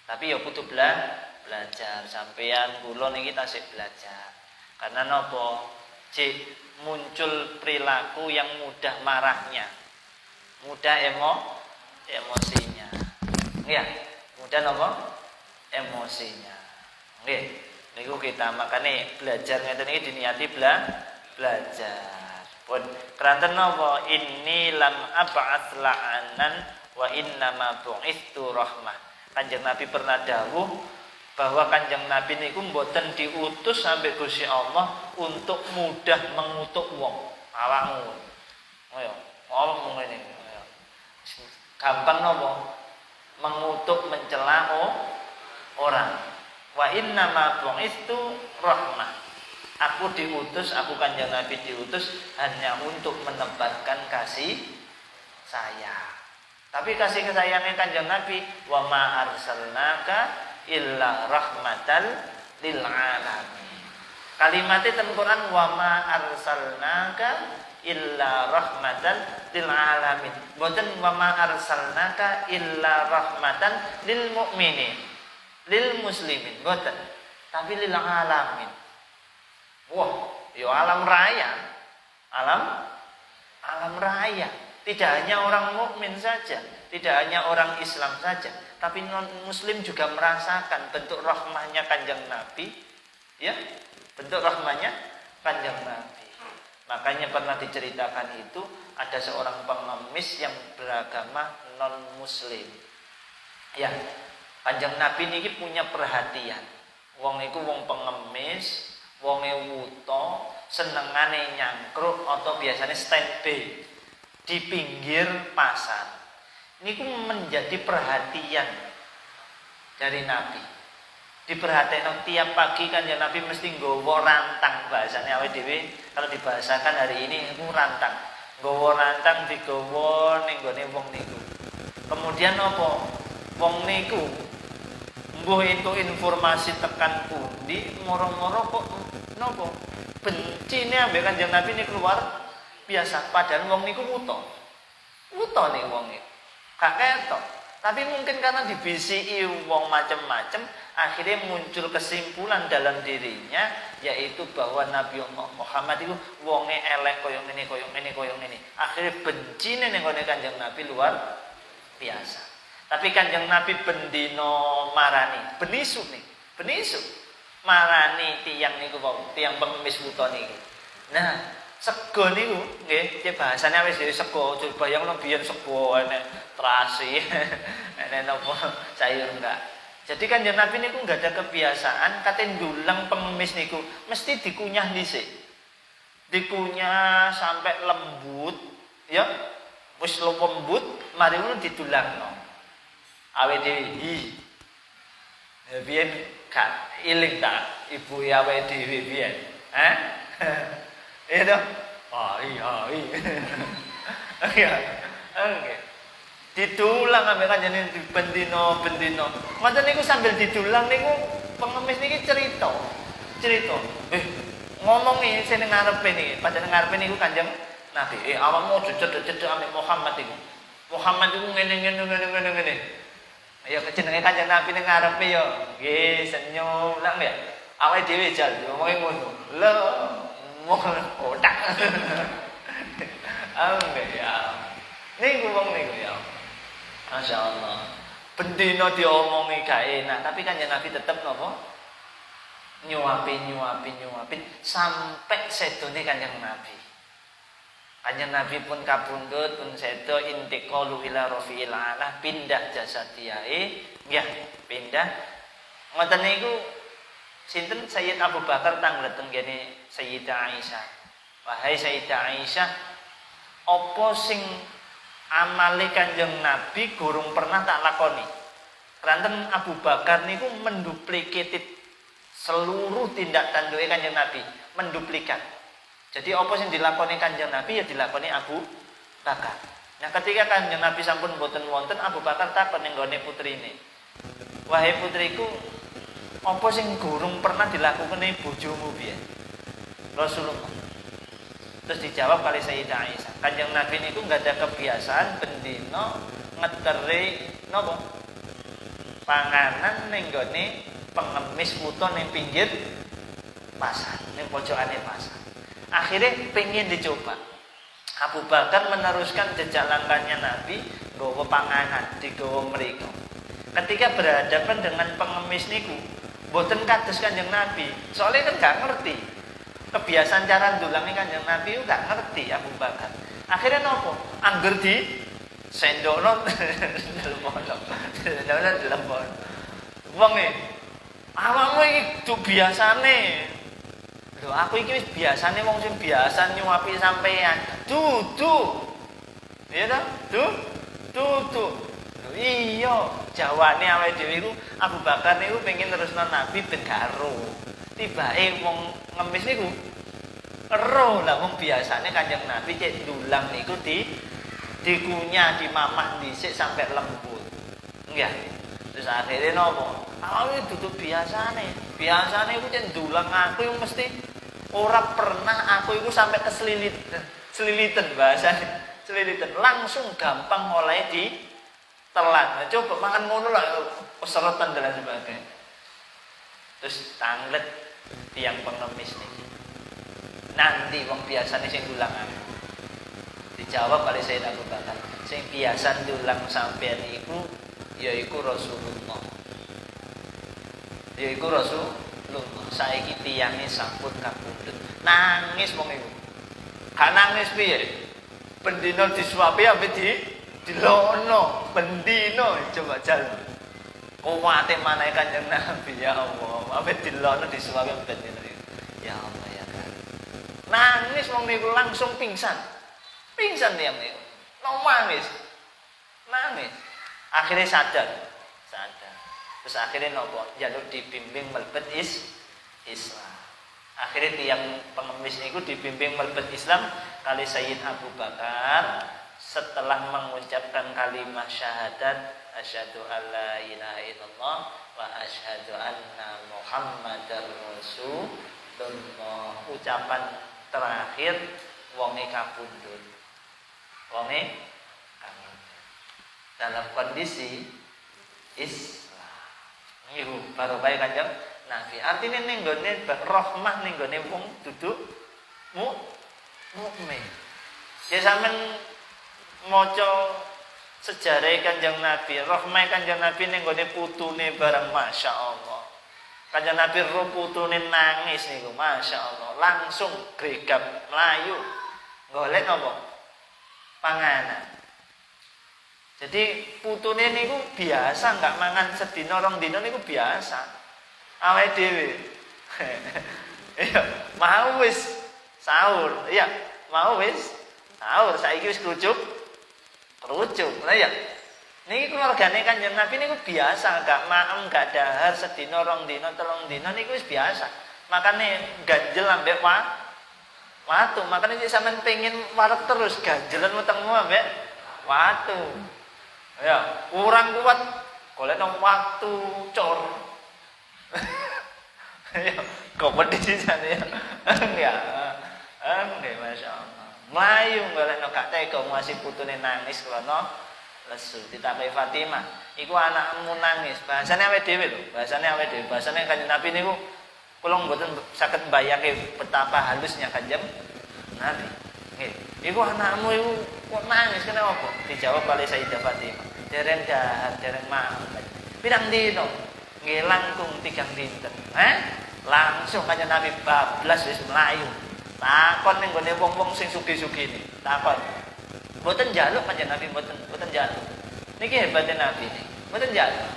Tapi ya butuh belajar. Sampeyan kula niki tasih belajar. Karena napa? Muncul perilaku yang mudah marahnya, mudah emosinya. Ya, mudah napa? Emosinya. Nggih. Niku kita makanya belajar ngeten iki diniati belajar. Pun keranten napa? Inni lam ab'ats la'anan wa innama bu'itsu rahmah. Kanjeng Nabi pernah dawuh bahwa Kanjeng Nabi niku mboten diutus sampai Gusti Allah untuk mudah mengutuk wong. Awakmu. Ayo, ngomong ngene. Gampang napa? Mengutuk mencela orang. Wa inna ma bu'itsu rahmah. Aku Kanjeng Nabi diutus hanya untuk menebarkan kasih sayang. Tapi kasih sayangnya Kanjeng Nabi, wa ma arsalnaka illa rahmatan lil alamin. Kalimatnya ten Quran wa ma arsalnaka illa rahmatan lil alamin. Boten wa ma arsalnaka illa rahmatan lil mukminin, lil muslimin, boten. Tapi lil alamin. Wah, yo alam raya. Alam raya. Tidak hanya orang mukmin saja, tidak hanya orang Islam saja, tapi non muslim juga merasakan bentuk rahmahnya Kanjeng Nabi, ya. Bentuk rahmahnya Kanjeng Nabi. Makanya pernah diceritakan itu ada seorang pengemis yang beragama non muslim. Ya, Kanjeng Nabi niki punya perhatian. Wong iku wong pengemis, wonge wuto, senengane nyangkruk atau biasanya standby di pinggir pasar. Niku menjadi perhatian dari Nabi. Diperhatikan tiap pagi kan ya Nabi mesti nggawa rantang, bahasanya awake dhewe kalau dibahasakan hari ini itu rantang. Nggawa rantang digawa ning gone wong niku. Kemudian apa? Wong niku mbuh entuk informasi tekan pundi, moro-moro kok napa? Bencine ambek Kanjeng Nabi niku keluar biasa, padahal wong niku wuto. Wuto nih wong niku. Gak ketok. Tapi mungkin karena dibisiki wong macem-macem, akhirnya muncul kesimpulan dalam dirinya, yaitu bahwa Nabi Muhammad itu wonge elek koyo ngene. Akhirnya bencine ning gone Kanjeng Nabi luar biasa. Tapi Kanjeng Nabi bendino marani, benisu marani tiang niku wau, tiang pengemis wuto niku. Nah, sego niku nggih, bahasane wis sego, coba bayangno biyen sego enek terasi, enek napa sayur enggak. Jadi Kanjeng Nabi niku enggak ada kebiasaan kate ndulang pengemis niku mesti dikunyah dhisik. Dikunyah sampai lembut, ya. Wis lembut, mari ngono didulangno. Awake dhewe ya biyen gak iling tak ibu awake dhewe biyen. Itu. Iya. Oke. Ditulang ambek kanjeng bendino. Ngoten niku sambil didulang niku pengemis niki cerita. Ngomongi sing ngarepe niki, padahal ngarepe niku Kanjeng Nabi. Awakmu aja cedhek-cedhek ambek Muhammad iku. Muhammad iku ngene. Ya kejenenge Kanjeng Nabi ning ngarepe ya nggih senyum lah nggih. Awake dhewe jal ngomongi ngono. Lho, otak. Nggih ya. Niku wong niku ya. Masya Allah. Bendino diomongi gak enak, tapi Kanjeng Nabi tetep napa? Nyuapin sampai sedone Kanjeng Nabi. Kanjeng Nabi pun kabundut pun sedo intiqalu ila rafiil ala, pindah jasad diae, nggih, pindah. Ngoten niku sinten Sayyid Abu Bakar tanglet tenggene Sayyidah Aisyah. Wahai Sayyidah Aisyah, apa sing amale Kanjeng Nabi gurung pernah tak lakoni? Ranten Abu Bakar niku menduplikated seluruh tindak tanduke Kanjeng Nabi, menduplikat. Jadi apa sing dilakoni Kanjeng Nabi ya dilakoni Abu Bakar. Nah, ketika Kanjeng Nabi sampun boten wonten, Abu Bakar takon ning gone putrine. Wahai putriku, apa sing gurung pernah dilakoni bojomu piye? Rasulullah. Terus dijawab kali Sayyidah Aisyah. Kanjeng Nabi niku enggak ada kebiasaan bendino ngeteri napa? Panganan ning gone pengemis wuto ning pinggir pasar, ning pojokane pasar. Akhirnya pengen dicoba. Abu Bakar meneruskan jejak langkahnya Nabi, nggawa panganan digawa mriku. Ketika berhadapan dengan pengemis niku, mboten kados Kanjeng Nabi. Soalnya kan gak ngerti. Kebiasaan cara ndulangi Kanjeng Nabi itu gak ngerti Abu Bakar. Akhirnya nopo? Angger di sendokno telepon. Wong e, awakmu iki du biasane. Lho aku iki wis biasane wong sing biasa nyuapi sampean. Dudu. Iya ta? Dudu. Iya, jawane awake dhewe iku Abu Bakar niku pengen terusno Nabi ben karo. Tibake wong ngemis niku ero lah wong biasane Kanjeng Nabi cek ndulang niku dikunyah, dimamah dhisik sampai lembut. Nggih. Terus akhirnya nopo? Awake duduk biasane. Biasane iku cek ndulang aku yang mesti ora pernah aku iku sampai selilitan bahasane. Selilitan langsung gampang oleh ditelan. Nah, coba makan ngono lah seretan dan sebagainya. Terus tanglet tiang pengemis niki. Nanti wong biasane sing dulang aku. Dijawab oleh Sayyid Abu Bakar. Sing biasa dulang sampean iku yaiku Rasulullah. Yaiku Rasulullah. Saiki tiyange sampun kapundhut. Nangis wong iku. Gak nangis piye? Bendino disuapi ambek dilono. Bendino coba jalan. Kuwate maneh Kanjeng Nabi ya Allah. Ambek dilono disuapi ambek bendino. Ya Allah ya kan. Nangis wong niku langsung pingsan. Pingsan dia niku. Nangis. Nangis. Akhirnya sadar. Terus akhirnya nopo? Jalur dibimbing melebet Islam. Akhirnya tiang pengemis niku dibimbing melebet Islam kali Sayyid Abu Bakar setelah mengucapkan kalimat syahadat asyhadu alla ilaha illallah wa asyhadu anna muhammadar rasulullah. Ucapan terakhir wonge kapundhut. Wonge dalam kondisi Islam. Niku baru bae Kanjeng Nabi. Artinya ning gone rahmah ning gone wong duduk mukmin. Ya sampean maca sejarah Kanjeng Nabi, rahmah Kanjeng Nabi ning gone putune bareng masyaallah. Kanjeng Nabi ro putune nangis niku masyaallah, langsung gregap mlayu. Golek napa? Panganan. Jadi putune niku biasa enggak mangan sedina rong dina niku biasa. Awake dhewe. Iya, mau wis sahur. Iya, mau wis sahur. Saiki wis kerucuk. Lah ya. Niki keluargane Kanjeng Nabi niku biasa, enggak maem, enggak dahar sedina rong dina, telung dina niku wis biasa. Makane ganjel ambek watu. Makane nek sampean pengin wareg terus ganjelan wetengmu ambek watu. Ya, kurang kuat golekno waktu cor. Ya, kompetisi sana ya. Enggak. Enggak, masyaallah. Melayu golekno gak tega masih putune nangis krana lesu. Ditakai Fatimah, iku anakmu nangis. Bahasane awake dhewe lho, bahasane awake dhewe. Bahasane Kanjeng Nabi niku kula mboten saged mbayangke betapa halusnya Kanjeng Nabi. Nggih. Iku anakmu iku kok nangis kenapa kok? Dijawab oleh Sayyidah Fatimah. Dereng dahar, dereng maem. Pirang dino? Nggih langkung 3 dinten. Langsung Kanjeng Nabi bablas wis mlayu. Takon ning gone wong-wong sing sugih-sugih iki. Takon. Mboten njaluk Kanjeng Nabi mboten njaluk. Niki hebate Nabi niki. Mboten njaluk.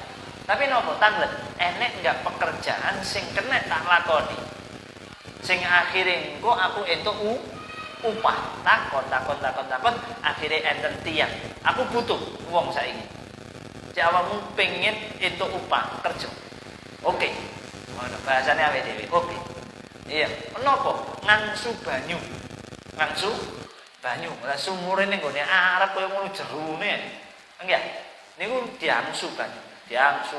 Tapi napa tanglet? Enek enggak pekerjaan sing kena tak lakoni. Sing akhire engko aku entuk upah. Takon. Akhire enten tiyang. Aku butuh wong saiki. Cek awakmu pengen entuk upah kerja. Oke. Ngono bahasane awake dhewe. Oke. Iya, menapa? Ngangsu banyu. Lah sumure ning gone Arab kaya ngono jerone. Enggak. Niku diangsu banyu. Diangsu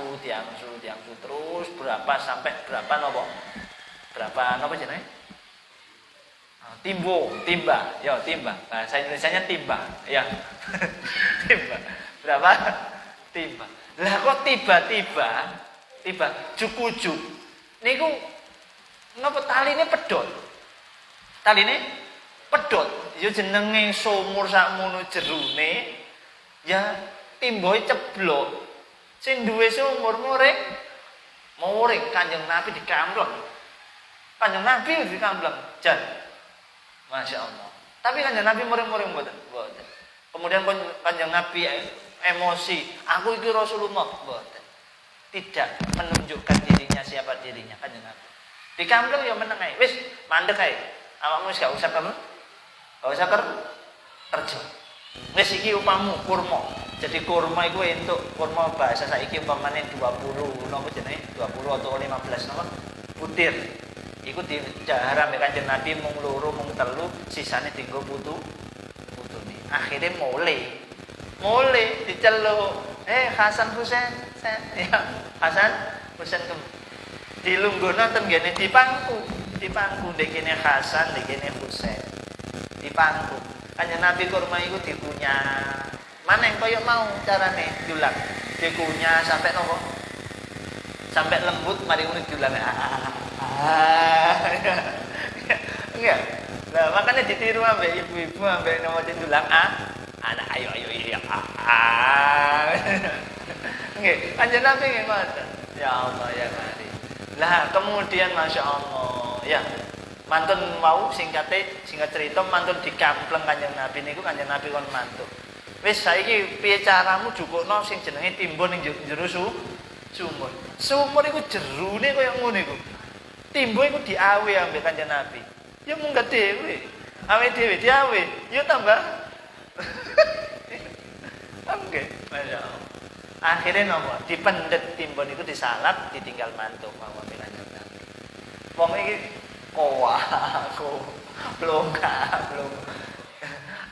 terus berapa sampai berapa napa? Berapa napa jenenge? Timba. Ya, timba. Bahasa Indonesianya timba. Ya. Timba. Berapa? Timba. Lah kok tiba-tiba juk-juk niku napa taline pedhot. Taline pedhot. Ya jenenge sumur sakmono jerone ya timboe ceblok. Sing duwe sumur muring Kanjeng Nabi dikampleng. Kanjeng Nabi dikampleng. Jan. Masya Allah. Tapi Kanjeng Nabi muring-muring mboten. Kemudian Kanjeng Nabi emosi, aku iki Rasulullah mboten. Tidak menunjukkan dirinya siapa dirinya Kanjeng Nabi. Dikampleng ya meneng ae. Wis mandek ae. Awakmu wis gak usah kerja. Wis iki upamu kurma. Jadi kurma iku entuk kurma bahasa saiki umpamane 20 napa jenenge 20 atau 15 napa butir. Iku didhahar ambek Kanjeng Nabi mung loro mung telu sisane dienggo putune. Akhire mulai diceluk. Hasan Husain. Ya, Hasan Husain dilungguhna ten ngene dipangku. Dipangku ndek kene Hasan, ndek kene Husain. Dipangku. Kanjeng Nabi kurma iku dikunyah. Maneng koyo mau carane dulang. Dikunyah sampai nopo? Sampai lembut mari ngono dulang. Enggak. Nah, makanya ditiru ambek ibu-ibu ambek nomor dulang anak ayo iya. Nggih, kanjeng Nabi nggih ngoten. Ya Allah ya mari. Lah kemudian Masya Allah ya mantun mau singkat cerita mantun dikampleng kanjeng Nabi niku kanjeng Nabi kon mantuk. Wis saiki piye caramu jukukno sing jenenge timbun ning jero sumur. Sumur iku jerune kaya ngono iku. Timbun iku diawe ambek kanjeng Nabi. Ya munggah dhewe. Awe dhewe diawe, ya tambah. Oke, Masya Allah. Akhirnya nopo dipendet timbun itu disalap ditinggal mantuk mawon kanjeng Nabi. Wong iki belum.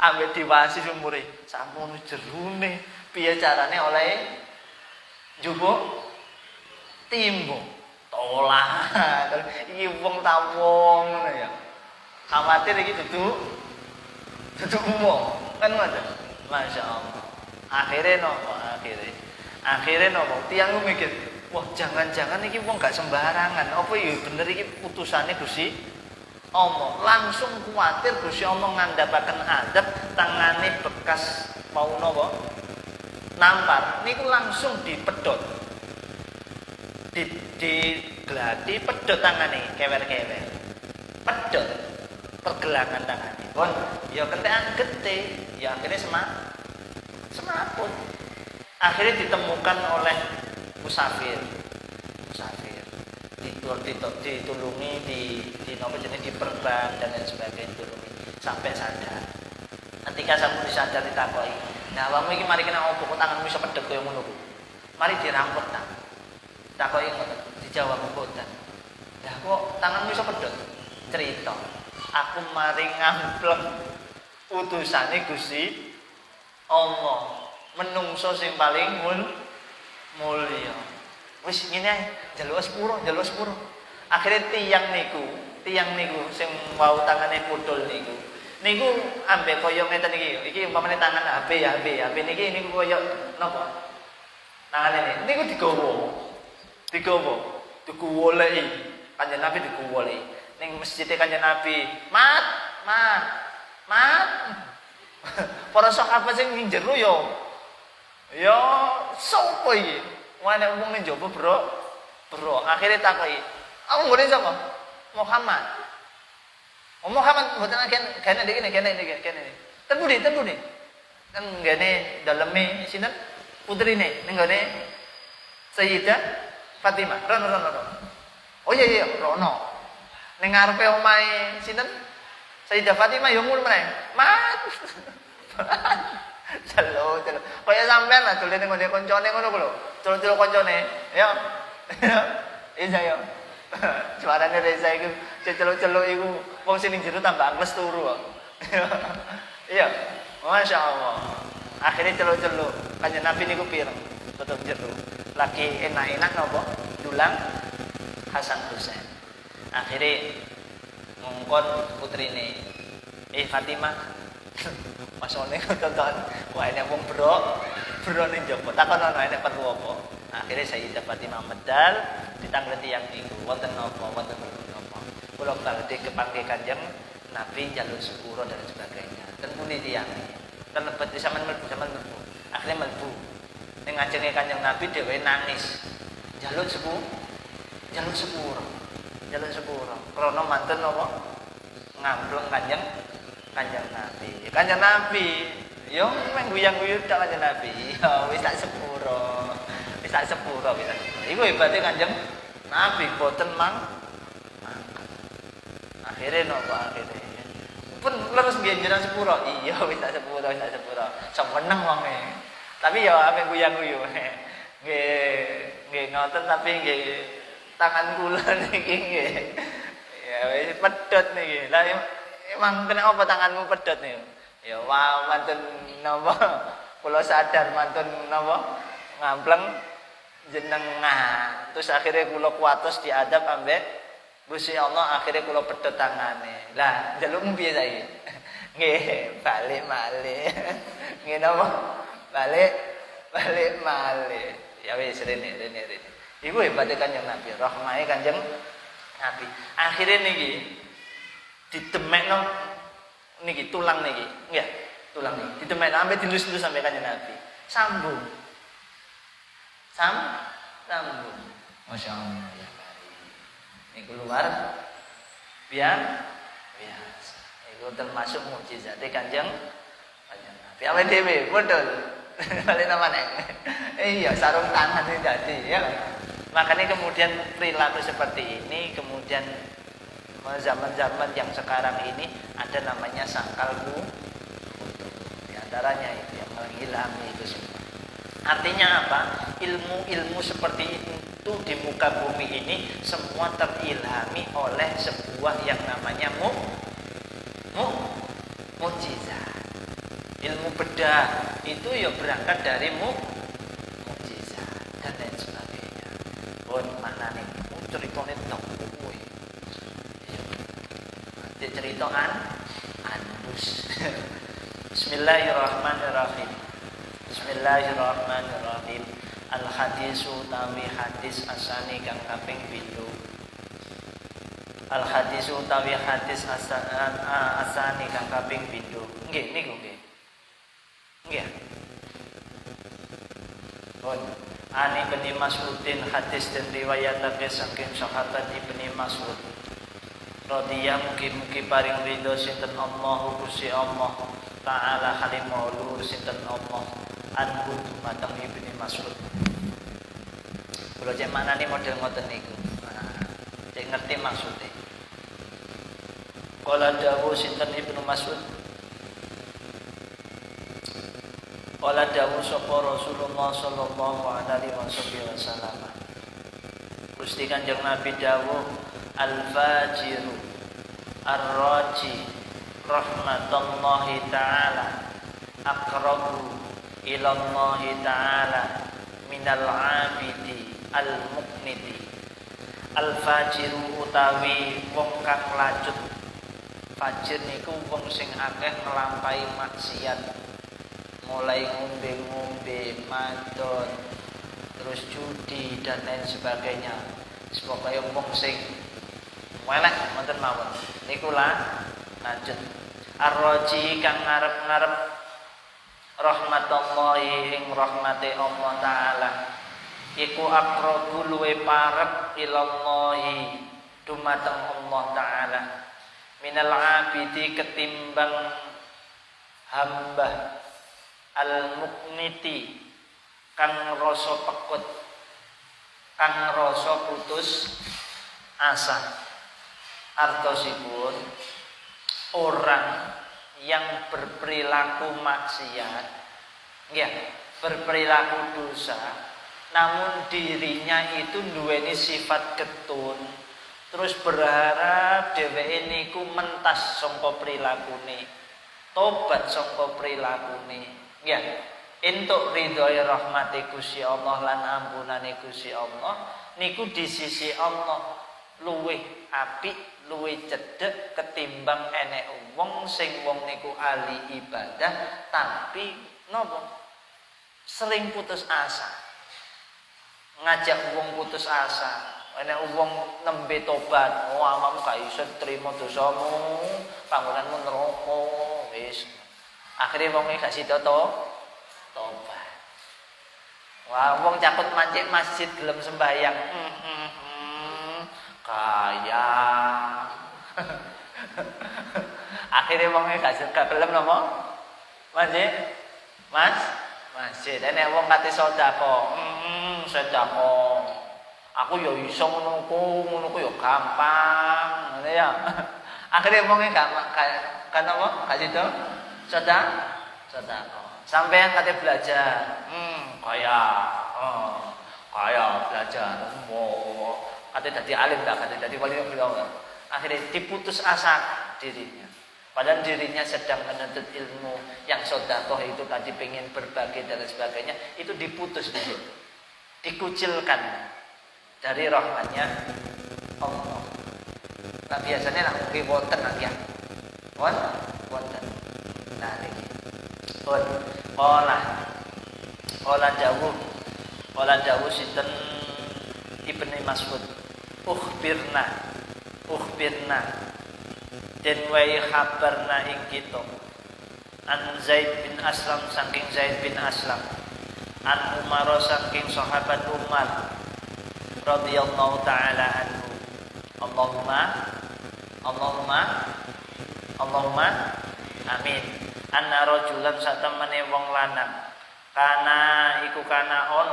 Ambek diwasi sumure sampun jerune piye carane oleh njupuk timbun. Tolah. Iki wong ta wong ngono ya. Khawatir iki dudu umum. Kan ngoten. Masya Allah. Akhirnya nopo tiang mikir, wah jangan-jangan iki wong gak sembarangan. Apa ya bener iki putusane Gusti Allah. Langsung kuwatir Gusti Allah ngandhapaken adab tangane bekas mau nopo nampar niku langsung dipedhot. Diglati pedhot tangane kewer-kewer. Pedhot pergelangan tangane. Pun ya kentekan getih, ya akhirnya semaput. Akhirnya ditemukan oleh musafir ditulungi diperban dan lain sebagainya, ditulungi sampai sadar. Ketika sampun sadar ditakoki, nah awakmu iki mari kena opo kok tanganmu iso pedhot kaya ngono ku? Mari dirampot ta. Takoki ngoten, dijawab mboten. Lah kok tanganmu iso pedhot? Cerita, aku mari ngampleng utusane Gusti Allah. Menungso sing paling mulya. Wis ngene ae, njaluk sepuro. Akhire tiang niku sing wau tangane pudul niku ambek kaya ngeten iki. Iki umpamane tangan HP niki niku kaya napa? Tangane niku diguwoleki. Kanjeng Nabi diguwoleki. Ning masjid Kanjeng Nabi, mat. Para sahabat sing ning jero ya sapa iki? Wene wong ning njaba, Bro. Akhire takoki, "Aku ngene sapa?" Muhammad. Muhammad mboten kene iki. Ten budi. Kan ngene daleme sinten? Putrine ning gone Sayyidah Fatimah. Rono. Oh iya, rono. Ning ngarepe omahe sinten? Sayyidah Fatimah yo ngul meneh. Mat. Celo. Kaya sampean lah dolen ngene koncone ngono ku lho. Celuk-celuk koncone. Ya. Iya ya. Suarane Reza iku celuk-celuk iku wong sing ning jero tambah angles turu kok. Iya. Masya Allah. Akhirnya celuk-celuk. Kanjeng Nabi niku pireng tutup jero. Lagi enak-enak napa? Dulang Hasan Husain. Akhirnya ngongkon putrine, Fatimah. Masone tonton, wah enek wong bro ning njaba. Takon ana enek perlu apa? Akhire Sayyidah Fatimah medal ditangleti yang niku. Wonten napa? Kula badhe kepanggih Kanjeng Nabi jalur sepuro dan sebagainya. Ten pundi tiyang? Ten lebet sampean mlebu. Akhire mlebu. Ning ngajenge Kanjeng Nabi dhewe nangis. Jalur sepuro. Krana mantun napa? Ngampleng Kanjeng Nabi, yo mengguyang-guyu tok Kanjeng Nabi. Yo wis tak sepuro. Iku hebate Kanjeng Nabi boten akhirnya pun leres biyen jeneng sepuro. Iya wis tak sepuro. Sok meneng wonge. Tapi ya ame guyang-guyu. Nggih ngoten tapi nggih tangan kula niki nggih. Ya wis pedhot niki. Lah emang kena apa tanganmu pedhot nih? Ya wah mantun napa? Kula sadar mantun napa? Ngampleng jenengan. Terus akhirnya kula kuatos diadab ambek Gusti Allah akhirnya kula pedhot tangane. Lah, njaluk piye saiki? Nggih, balik malih. Nggih napa? Balik malih. Ya wis rene. Iku hebate Kanjeng Nabi, rahmahe Kanjeng Nabi. Akhirnya niki ditemekno niki tulang niki. Nggih, tulang niki. Ditemekno sampai dilus-lus sampai Kanjeng Nabi. Sambung. Sambung. Masya Allah ya. Ini keluar biasa. Itu termasuk mukjizat Kanjeng Nabi. Awake dhewe betul. Balik nama neng. Iya, sarung tangan ini jadi ya. Makanya kemudian perilaku seperti ini, kemudian zaman-zaman yang sekarang ini ada namanya sangkal butuh. Di antaranya itu yang mengilhami itu semua. Artinya apa? Ilmu-ilmu seperti itu di muka bumi ini semua terilhami oleh sebuah yang namanya mukjizat. Ilmu bedah itu ya berangkat dari mukjizat dan lain sebagainya. Pun mana nih? Ceritanya tok kuwi. Nanti cerita andus. Bismillahirrahmanirrahim. Bismillahirrahmanirrahim. Al hadisu tawi hadis asani kang kaping 7. Al hadisu tawi hadis asani kang kaping 7. Nggih niku nggih. Nggih. Pun Ani bin Mas'udin hadis dan riwayatake saking sahabat Ibnu Mas'ud. Radhiyallahu mugi paring ridho sinten Allah Gusti Allah taala halimul sinten Allah anhu dumateng Ibnu Mas'ud. Kula cek manani model ngoten niku. Cek ngerti maksudnya. Qala dawuh sinten Ibnu Mas'ud. Qala dawuh sapa Rasulullah sallallahu alaihi wasallam. Gusti Kanjeng Nabi dawuh al-fajiru ar-raji rahmatullahi ta'ala aqrabu ilallahi ta'ala minal abidi al-muqniti. Al-fajiru utawi wong kang lacut. Fajir niku wong sing akeh nglampahi maksiat, mulai ngombe-ngombe, madon, terus judi dan lain sebagainya. Pokoke wong sing welek wonten mawon. Niku lanjut. Ar-raji kang ngarep-ngarep rahmatullahi ing rahmate Allah taala. Iku aqrabu luwe parek ilallahi dumateng Allah taala. Minal abidi ketimbang hamba al-muqniti kang rasa pekut, kang rasa putus asa. Artosipun orang yang berperilaku maksiat, ya, berperilaku dosa, namun dirinya itu duweni sifat ketun, terus berharap dheweke niku mentas sangka prilakune, tobat sangka prilakune. Ya, entuk ridhoe rahmate Gusti Allah lan ampunane Gusti Allah niku di sisi Allah luwih apik, luwih cedhek ketimbang enek wong sing wong niku ahli ibadah tapi napa sering putus asa. Ngajak wong putus asa, enek wong nembe tobat, oh awakmu gak iso trimo dosamu, panggonanmu neraka, wis. Akhirnya wong gak sida tobat. Wah, wong cakut mancik masjid gelem sembahyang. Kaya. Akhirnya wong gak gelem napa? Mancik. Masjid. Nek wong kate sedekah. Sedekah. Aku ya iso ngono ku ya gampang, ngene ya. Akhirnya wong gak apa? Gak sida. Sedekah. Sampeyan kate belajar. Kaya belajar. Kate dadi alim tak, kate dadi wali Allah. Akhirnya diputus asa dirinya. Padahal dirinya sedang menuntut ilmu yang sedekah itu tadi pengen berbagi dan sebagainya, itu diputus di situ. Dikucilkan dari rahmatnya Allah. Nah biasanya nak mungkin wonten lagi ya. Wonten. Nah ini. Olah jauh sinten Ibnu Mas'ud. Ukhbirna den wae khabarna ing kita an Zaid bin Aslam saking Zaid bin Aslam an Umar saking sahabat Umar radhiyallahu taala anhu. Allahumma amin. Anna rajulan satemene wong lanang kana ana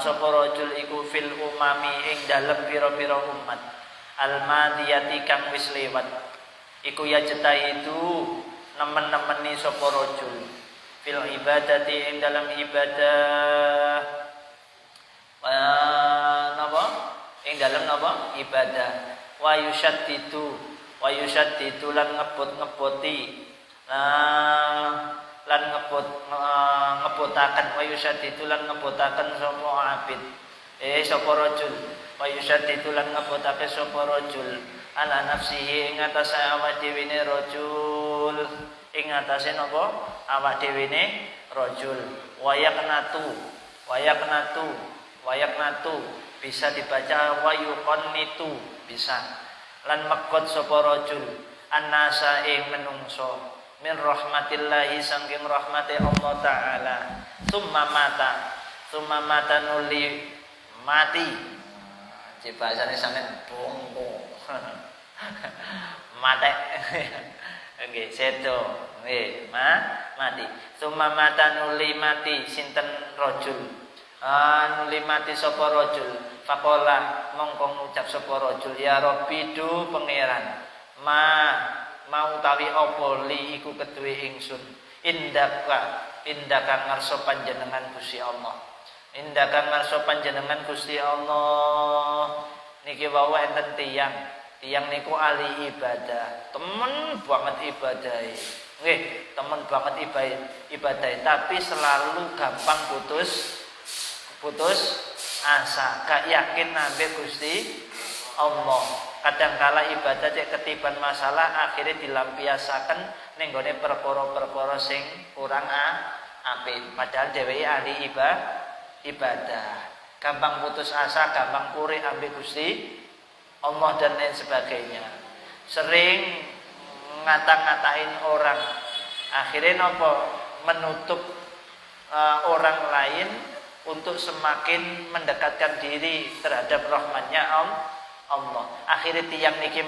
sapa rajul iku fil umami ing dalem pira-pira umat al-madiyati kang wis liwat iku ya cetha itu nemen-nemeni sapa rajul fil ibadati ing dalam ibadah ing dalam ibadah wa yushaddidu lan ngebut-ngebuti lan ngebutaken wa yushaddidu lan ngebutaken sapa abid sapa rajul wa yushaddidu lan ngebutaken sapa rajul ala nafsihi ing atase awak dhewe ne rajul ing atase napa awak dhewe ne rajul wa yaqnatu bisa dibaca wa yuqannitu bisa lan mekot sapa rajul annasa ing menungso min rahmatillahi saking rahmati Allah taala summa mata nuli mati bahasane sampean bongko mate nggih sedo nggih mati summa mata nuli mati sinten rajul nuli mati sapa rajul faqala mongko ngucap sapa rajul ya rabbi du pangeran mau tawi apa li iku keduwe ingsun indaka ngarsa panjenengan Gusti Allah niki wau enten tiyang niku ahli ibadah temen banget ibadahe nggih temen banget ibadahe tapi selalu gampang putus asa gak yakin nambe Gusti Allah. Kadangkala ibadah cek ketiban masalah akhirnya dilampiasaken ning gone perkara-perkara sing kurang apik padahal dheweke ahli ibadah gampang putus asa gampang purih ambek Gusti Allah dan lain sebagainya sering ngata-ngatain orang akhirnya nopo menutup orang lain untuk semakin mendekatkan diri terhadap rahmatnya Allah. Akhirnya tiang niki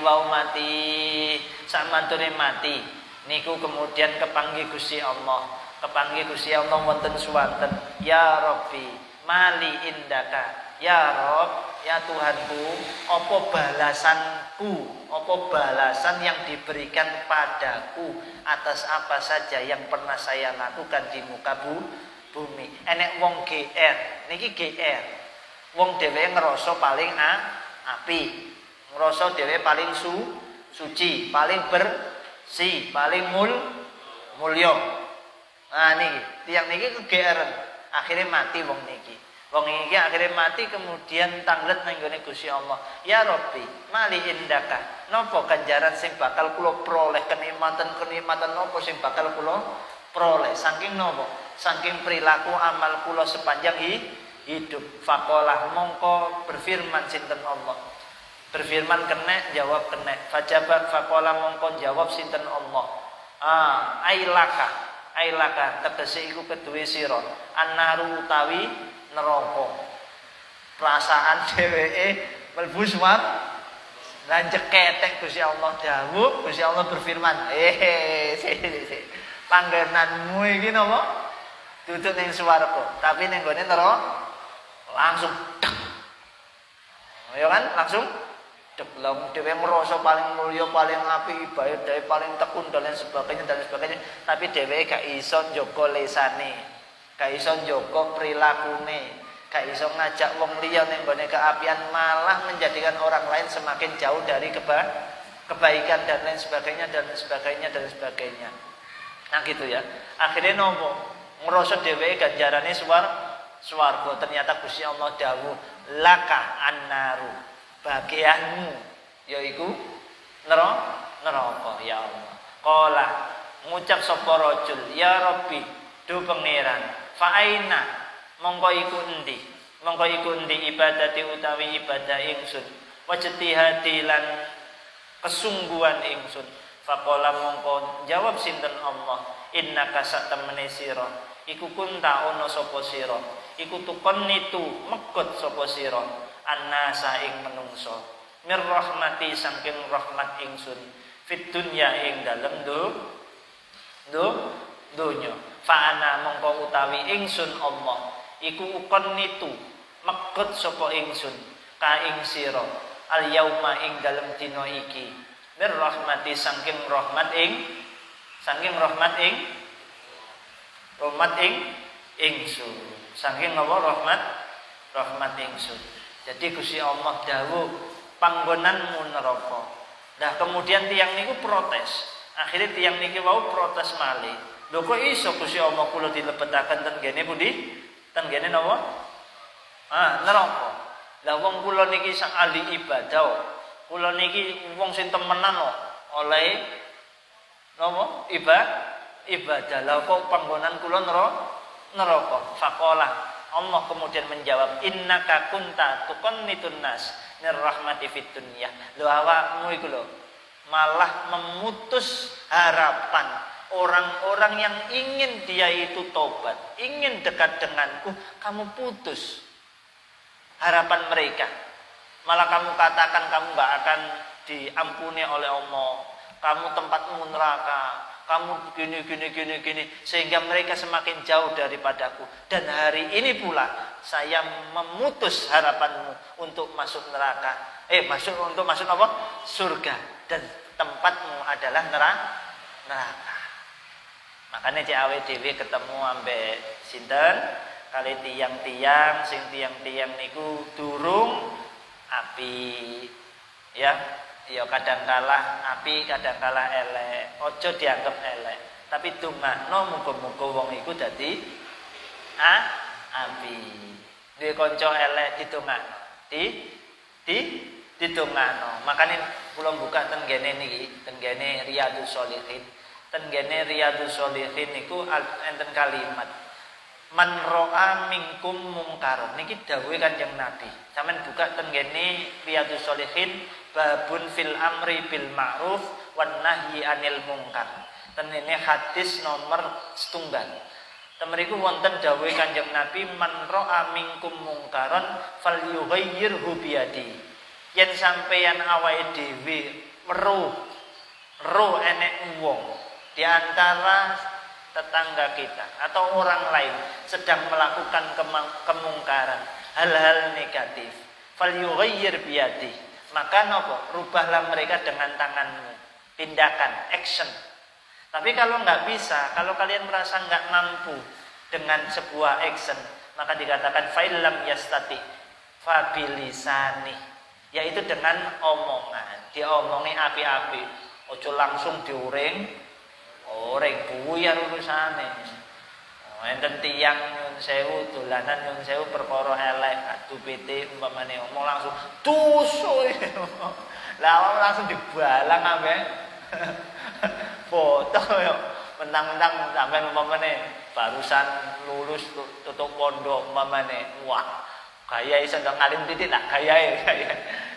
wau mati samantune mati niku kemudian kepanggih Gusti Allah wonten suwanten ya Rabbi mali indaka ya Rabb ya Tuhanku apa balasan yang diberikan padaku atas apa saja yang pernah saya lakukan di muka bumi enek wong GR niki GR wong dhewe ngerasa paling apik, ngerasa dhewe paling suci, paling bersih, paling mulya. Nah niki, tiyang niki kegeeran, akhirnya mati wong niki. Wong iki akhirnya mati kemudian tanglet nang gone Gusti Allah. Ya Rabbi, mali indaka. Napa ganjaran sing bakal kula peroleh kenikmatan napa sing bakal kula peroleh? Saking napa? Saking perilaku amal kula sepanjang hidup. Faqalah mongko berfirman sinten Allah. Berfirman kena jawab kena. Fajabat faqala mongko jawab sinten Allah. Ailaka tegese iku keduwe sira. Annaru utawi neraka. Perasaan dheweke mlebu swarga. Lan ceketek Gusti Allah dawuh, Gusti Allah berfirman, panggonanmu iki napa? Duduk ning swarga, tapi ning gone neraka langsung dek. Ya kan? Langsung dek. Dhewe merasa paling mulya, paling apik, ibadah paling tekun dan lain sebagainya. Tapi dhewe gak iso njaga lesane, gak iso njaga prilakune, gak iso ngajak wong liya ning gone keapian, malah menjadikan orang lain semakin jauh dari kebaikan dan lain sebagainya. Nah gitu ya. Akhirnya nopo? Ngerasa dhewe ganjarane swarga. Ternyata Gusti Allah dawuh, laka annaru, bagianmu yaiku neraka ya Allah. Qala ngucap sapa rajul, ya Rabbi, do pangeran, fa aina mongko iku endi ibadati utawi ibadah ingsun, wajtihadi lan kesungguhan ingsun. Faqala mongko jawab sinten Allah, innaka satamene sira iku kunta ana sapa sira iku tukon nitu megot sapa sira annasa ing menungso mir rahmati saking rahmat ingsun fit dunya ing dalem donya. Fa ana mongko utawi ingsun Allah iku ukon nitu megot sapa ingsun ka ing sira al yauma ing dalem dina iki mir rahmati saking rahmat ingsun saking apa rahmat ingsun. Jadi Gusti Allah dawuh panggonanmu neraka. Nah kemudian tiang niku protes. Akhirnya tiang niki wau protes malih. Lho kok iso Gusti Allah kula dilebetaken ten kene pundi? Ten kene napa? Neraka. Lah wong kula niki sak ahli ibadah. Kula niki wong sing temenan kok oleh napa? Ibadah. Lah kok panggonan kula neraka. Faqala Allah kemudian menjawab, innaka kunta tuqannitun nas mir rahmati fid dunya. Lho awakmu iku lho malah memutus harapan orang-orang yang ingin dia itu tobat, ingin dekat denganku, kamu putus harapan mereka. Malah kamu katakan kamu gak akan diampuni oleh Allah, kamu tempatmu neraka, kamu gini, sehingga mereka semakin jauh daripadaku. Dan hari ini pula saya memutus harapanmu untuk masuk neraka, untuk masuk apa? Surga, dan tempatmu adalah neraka. Makanya cawe dewi ketemu ambek sinten kali tiang-tiang, sing tiang-tiang niku durung api, ya kadangkala api, kadangkala elek. Ojo dianggap elek, tapi dongakno muga-muga wong iku dadi api. Duwe kanca elek didongakno, didongakno. Makane kula buka ten kene niki, ten kene Riyadhus Shalihin. Ten kene Riyadhus Shalihin niku enten kalimat man ro'a minkum mungkar. Niki dawuhe Kanjeng Nabi. Sampeyan buka ten kene Riyadhus Shalihin babun fil amri bil ma'ruf wan nahyi anil munkar. Ten ini hadis nomor 7. Temeriku wonten dawuhe Kanjeng Nabi man ro'a minkum mungkaron falyughayyirhu biyadi. Yen sampeyan awake dhewe weruh enek wong di antara tetangga kita atau orang lain sedang melakukan kemungkaran, hal-hal negatif, falyughayyir biyadi, maka nopo rubahlah mereka dengan tanganmu, tindakan, action. Tapi kalau nggak bisa, kalau kalian merasa nggak mampu dengan sebuah action, maka dikatakan fa'ilam yastati fabilisani, yaitu dengan omongan. Diomongi api-api, ojo langsung diuring. Orang buyar urusane. Enten tiyang nyun sewu dolanan nyun sewu perkara elek adu PT umpamane ngomong langsung tusuk. Lah langsung dibalang ambek foto yo. Mentang-mentang sampean umpamane barusan lulus tutup pondok umpamane. Wah, gaya iso ndang ngalim titik lah gayae.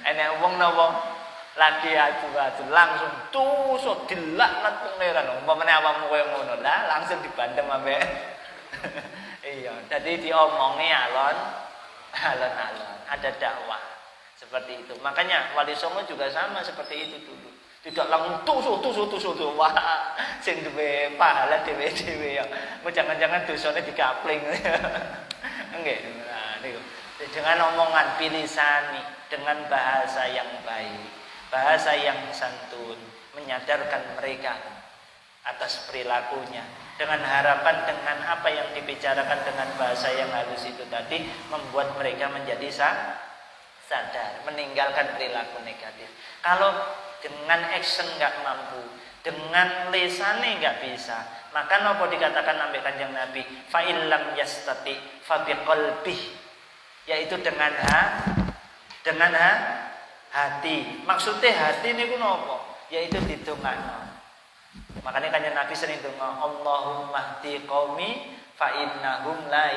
Enek wong napa lagi adu-adu langsung tusuk dilaknat pangeran. Umpamane awakmu koyo ngono lah langsung dibandem ambek. Iya, jadi diomongi alon-alon. Ada dakwah seperti itu. Makanya Wali Songo juga sama seperti itu dulu. Tidak langsung tusuk. Wah, sing duwe pahala dhewe-dhewe ya. Mau jangan-jangan dosane dikapling. Nggih. Nah, niku. Dengan omongan pilisani, dengan bahasa yang baik, bahasa yang santun, menyadarkan mereka atas perilakunya, dengan harapan dengan apa yang dibicarakan dengan bahasa yang halus itu tadi membuat mereka menjadi sadar, meninggalkan perilaku negatif. Kalau dengan action nggak mampu, dengan lesane nggak bisa, maka nopo dikatakan sampai Kanjeng Nabi, fa illam yastati fa biqalbih. yaitu dengan hati. Maksudnya hati niku napa? Yaitu didongakno. Makanya kanjeng Nabi sering donga, Allahumma hdi qaumi fa innahum la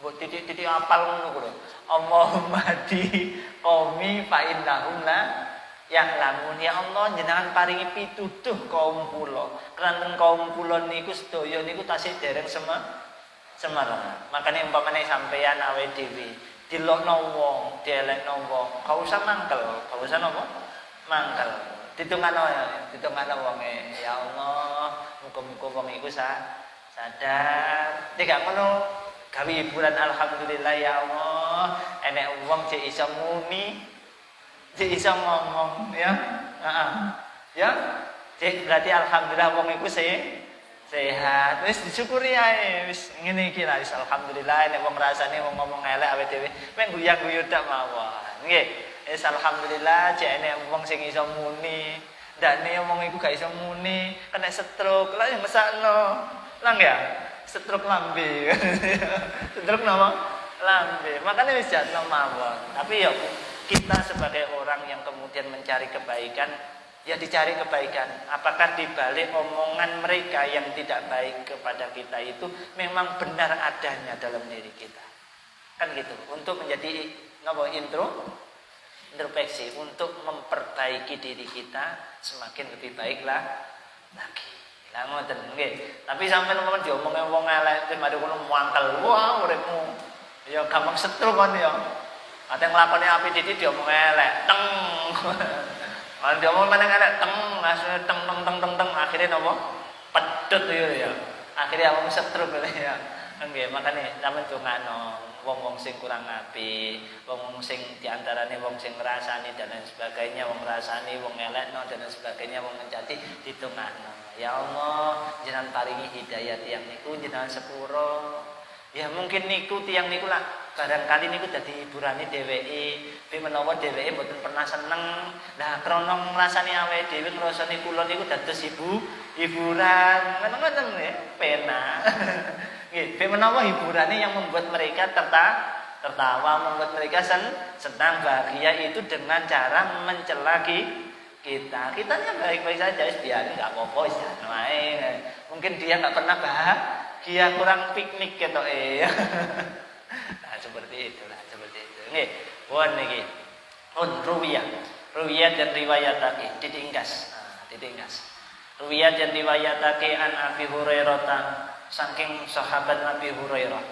mbok titik apal ngono kuwi. Allahumma hdi qaumi fa innahum la ya'lamun. Ya Allah, jenengan paringi pituduh kaum kula. Keranten kaum kula niku sedaya niku tasih dereng semerang. Makanya umpamane sampeyan awake dhewe dilokno wong, dielekno wong, gak usah mangkel, gak usah napa? Mangkel. Ditungano wonge. Ya Allah, muga-muga wong iku sadar. Tidak ngono gawe hiburan alhamdulillah ya Allah. Enek wong cek iso muni, cek iso ngomong ya. Ya. Cek berarti alhamdulillah wong iku sehat. Wis disyukuri ae. Wis ngene iki lah wis alhamdulillah nek wong rasane wong ngomong elek awake dhewe mek guyu-guyu dak mawon. Nggih. Wis alhamdulillah cek enek wong sing iso muni. Ndakne wong iku gak iso muni, kena stroke. Lah yang mesakno. Lah ya? Stroke lambe. Stroke napa? Lambe. Makanya wis jatno mawon. Tapi ya kita sebagai orang yang kemudian mencari kebaikan, ya dicari kebaikan. Apakah di balik omongan mereka yang tidak baik kepada kita itu memang benar adanya dalam diri kita? Kan gitu. Untuk menjadi introspeksi, untuk memperbaiki diri kita semakin lebih baiklah lagi. Lah ngoten nggih. Tapi sampeyan umpama diomongi wong elek terus mari kono muangkel. Wah, uripmu ya gampang stroke kan ya. Ate nglakoni apik titik diomongi elek. Teng. Kalau diomong mana elek teng, langsung teng akhirnya napa? Pedhot ya. Akhirnya awakmu stroke ya. Nggih, makane sampeyan dongakno wong-wong sing kurang apik, wong-wong sing diantarane wong sing ngrasani dan lain sebagainya, wong ngrasani, wong elekno dan lain sebagainya, wong mencati ditungakno. Ya Allah, jenengan paringi hidayah tiyang niku jenengan sepuro. Ya mungkin niku tiyang niku lah barangkali niku dadi hiburane dheweke, pi menawa dheweke mboten pernah seneng. Lah krana ngrasani awake dhewe ngrasani kula niku dados hiburan. Ngoten-ngoten nggih, penak. Nggih, pi menawa hiburane yang membuat mereka tertawa, membuat mereka senang, bahagia itu dengan cara mencela kita. Kitanya baik-baik saja, biarin nggak apa-apa, jangan main. Mungkin dia nggak pernah bahagia, kurang piknik gitu Nah, seperti itu. Nggih, pun niki. Ruwiyah dan riwayatake ditingkas. Ruwiyah dan riwayatake an Abi Hurairah saking sahabat Abi Hurairah.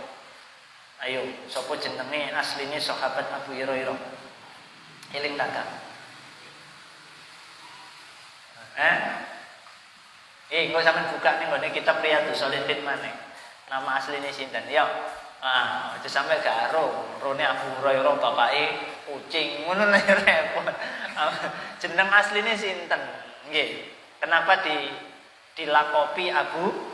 Ayo, sapa jenenge asline sahabat Abu Hurairah? Eling takak. Engko sampean buka ning gone kitab Riyadhus Shalihin maneh. Nama asline sinten? Ya. Aja sampe gak rone Abu Hurairah bapake kucing. Ngono lho repot. Jeneng asline sinten? Nggih. Kenapa dilakopi Abu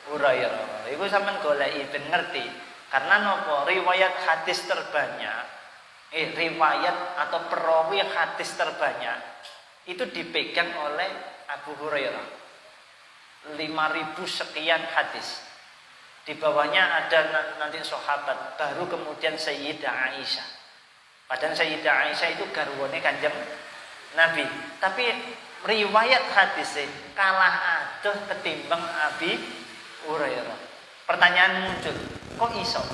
Hurairah? Iku sampean goleki ben ngerti. Karena napa? Riwayat hadis terbanyak, riwayat atau perawi hadis terbanyak itu dipegang oleh Abu Hurairah. 5.000 sekian hadis. Di bawahnya ada nanti sahabat, baru kemudian Sayyidah Aisyah. Padahal Sayyidah Aisyah itu garwane Kanjeng Nabi. Tapi riwayat hadisnya kalah adoh ketimbang Abi Hurairah. Pertanyaan muncul, kok iso?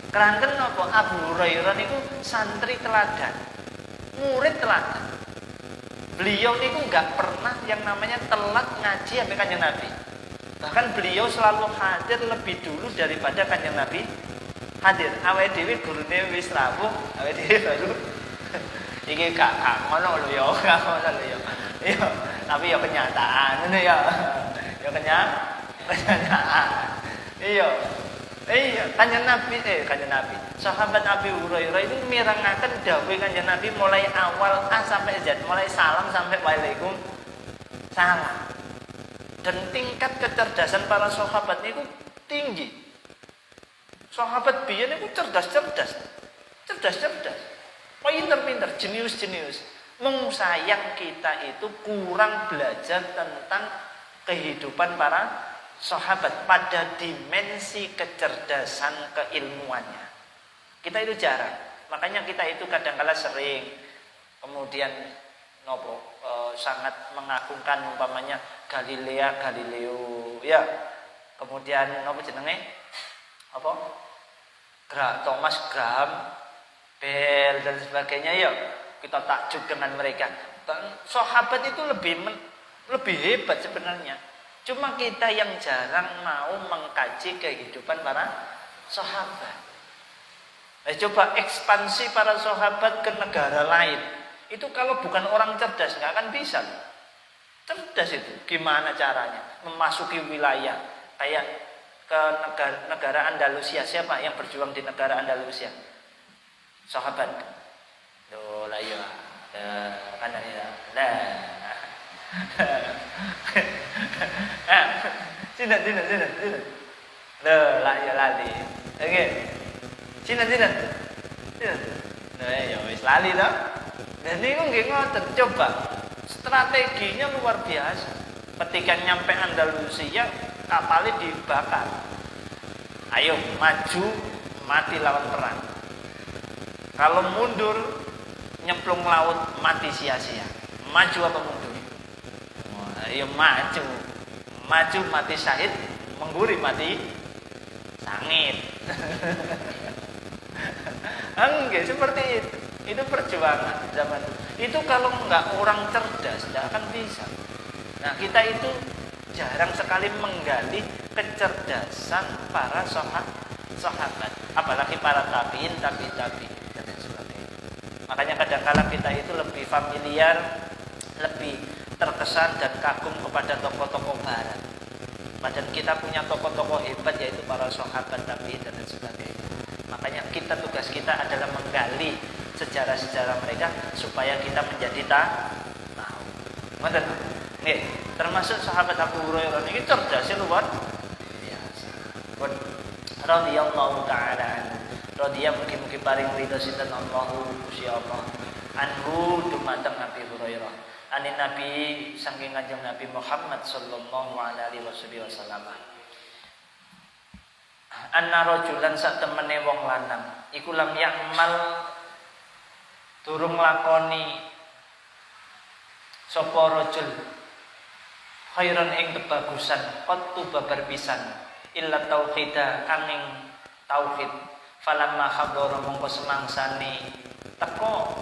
Keranten napa Abu Hurairah niku santri teladan, murid teladan. Beliau niku enggak pernah yang namanya telat ngaji sampai Kanjeng Nabi. Bahkan beliau selalu hadir lebih dulu daripada Kanjeng Nabi hadir. Awake dhewe gurune wis rawuh, awake dhewe baru iki gak ngono lho ya, gak ngono lho ya. Iya, tapi ya kenyataan ngene ya. Ya kenyataan. Iya. Kanjeng Nabi. Sahabat Abi Hurairah itu mirengaken dawuh Kanjeng Nabi mulai awal A sampai Z, mulai salam sampai waalaikumsalam. Dan tingkat kecerdasan para sahabat niku tinggi. Sahabat biyen niku cerdas-cerdas. Pinter-pinter, jenius-jenius. Sayang kita itu kurang belajar tentang kehidupan para sahabat pada dimensi kecerdasan keilmuannya. Kita itu jarang. Makanya kita itu kadang-kala sering kemudian sangat mengagungkan umpamanya Galileo ya. Kemudian Thomas Graham Bell dan sebagainya ya. Kita takjub dengan mereka. Sahabat itu lebih hebat sebenarnya. Cuma kita yang jarang mau mengkaji kehidupan para sahabat. Coba ekspansi para sahabat ke negara lain. Itu kalau bukan orang cerdas nggak akan bisa. Cerdas itu gimana caranya memasuki wilayah kayak ke negara Andalusia. Siapa yang berjuang di negara Andalusia? Sahabat. Loh lah ya. Sini. Loh lah ya lali. Oke. Sini. Nah, ya wis lali toh. Dan niku nggih ngoten, coba. Strateginya luar biasa. Ketika nyampe Andalusia, kapalnya dibakar. Ayo maju, mati lawan perang. Kalau mundur, nyemplung laut, mati sia-sia. Maju apa mundur? Ayo maju. Maju mati syahid, mengguri mati sangit. Enggak seperti itu. Itu perjuangan zaman itu. Kalau nggak orang cerdas nggak akan bisa. Nah kita itu jarang sekali menggali kecerdasan para sahabat, apalagi para tabiin dan sebagainya. Makanya kadang-kala kita itu lebih familiar, lebih terkesan dan kagum kepada tokoh-tokoh barat. Padahal kita punya tokoh-tokoh hebat yaitu para sahabat, tabiin dan sebagainya. Makanya tugas kita adalah menggali sejarah-sejarah mereka supaya kita menjadi tahu. Ngoten. Nggih, termasuk sahabat Abu Hurairah ini cerdasnya luar biasa. Radhiyallahu ta'ala radhiya mugi-mugi paring ridho sinten Allahu Gusti Allah anhu dumateng Nabi Hurairah. Anin Nabi saking Kanjeng Nabi Muhammad sallallahu alaihi wasallam. Anna rajulan sak temene wong lanang iku lam ya'mal durung lakoni sapa rajul khairan ing kebagusan qattu babar pisan illa tauhida angin tauhid falamma hadara mongko semangsane teko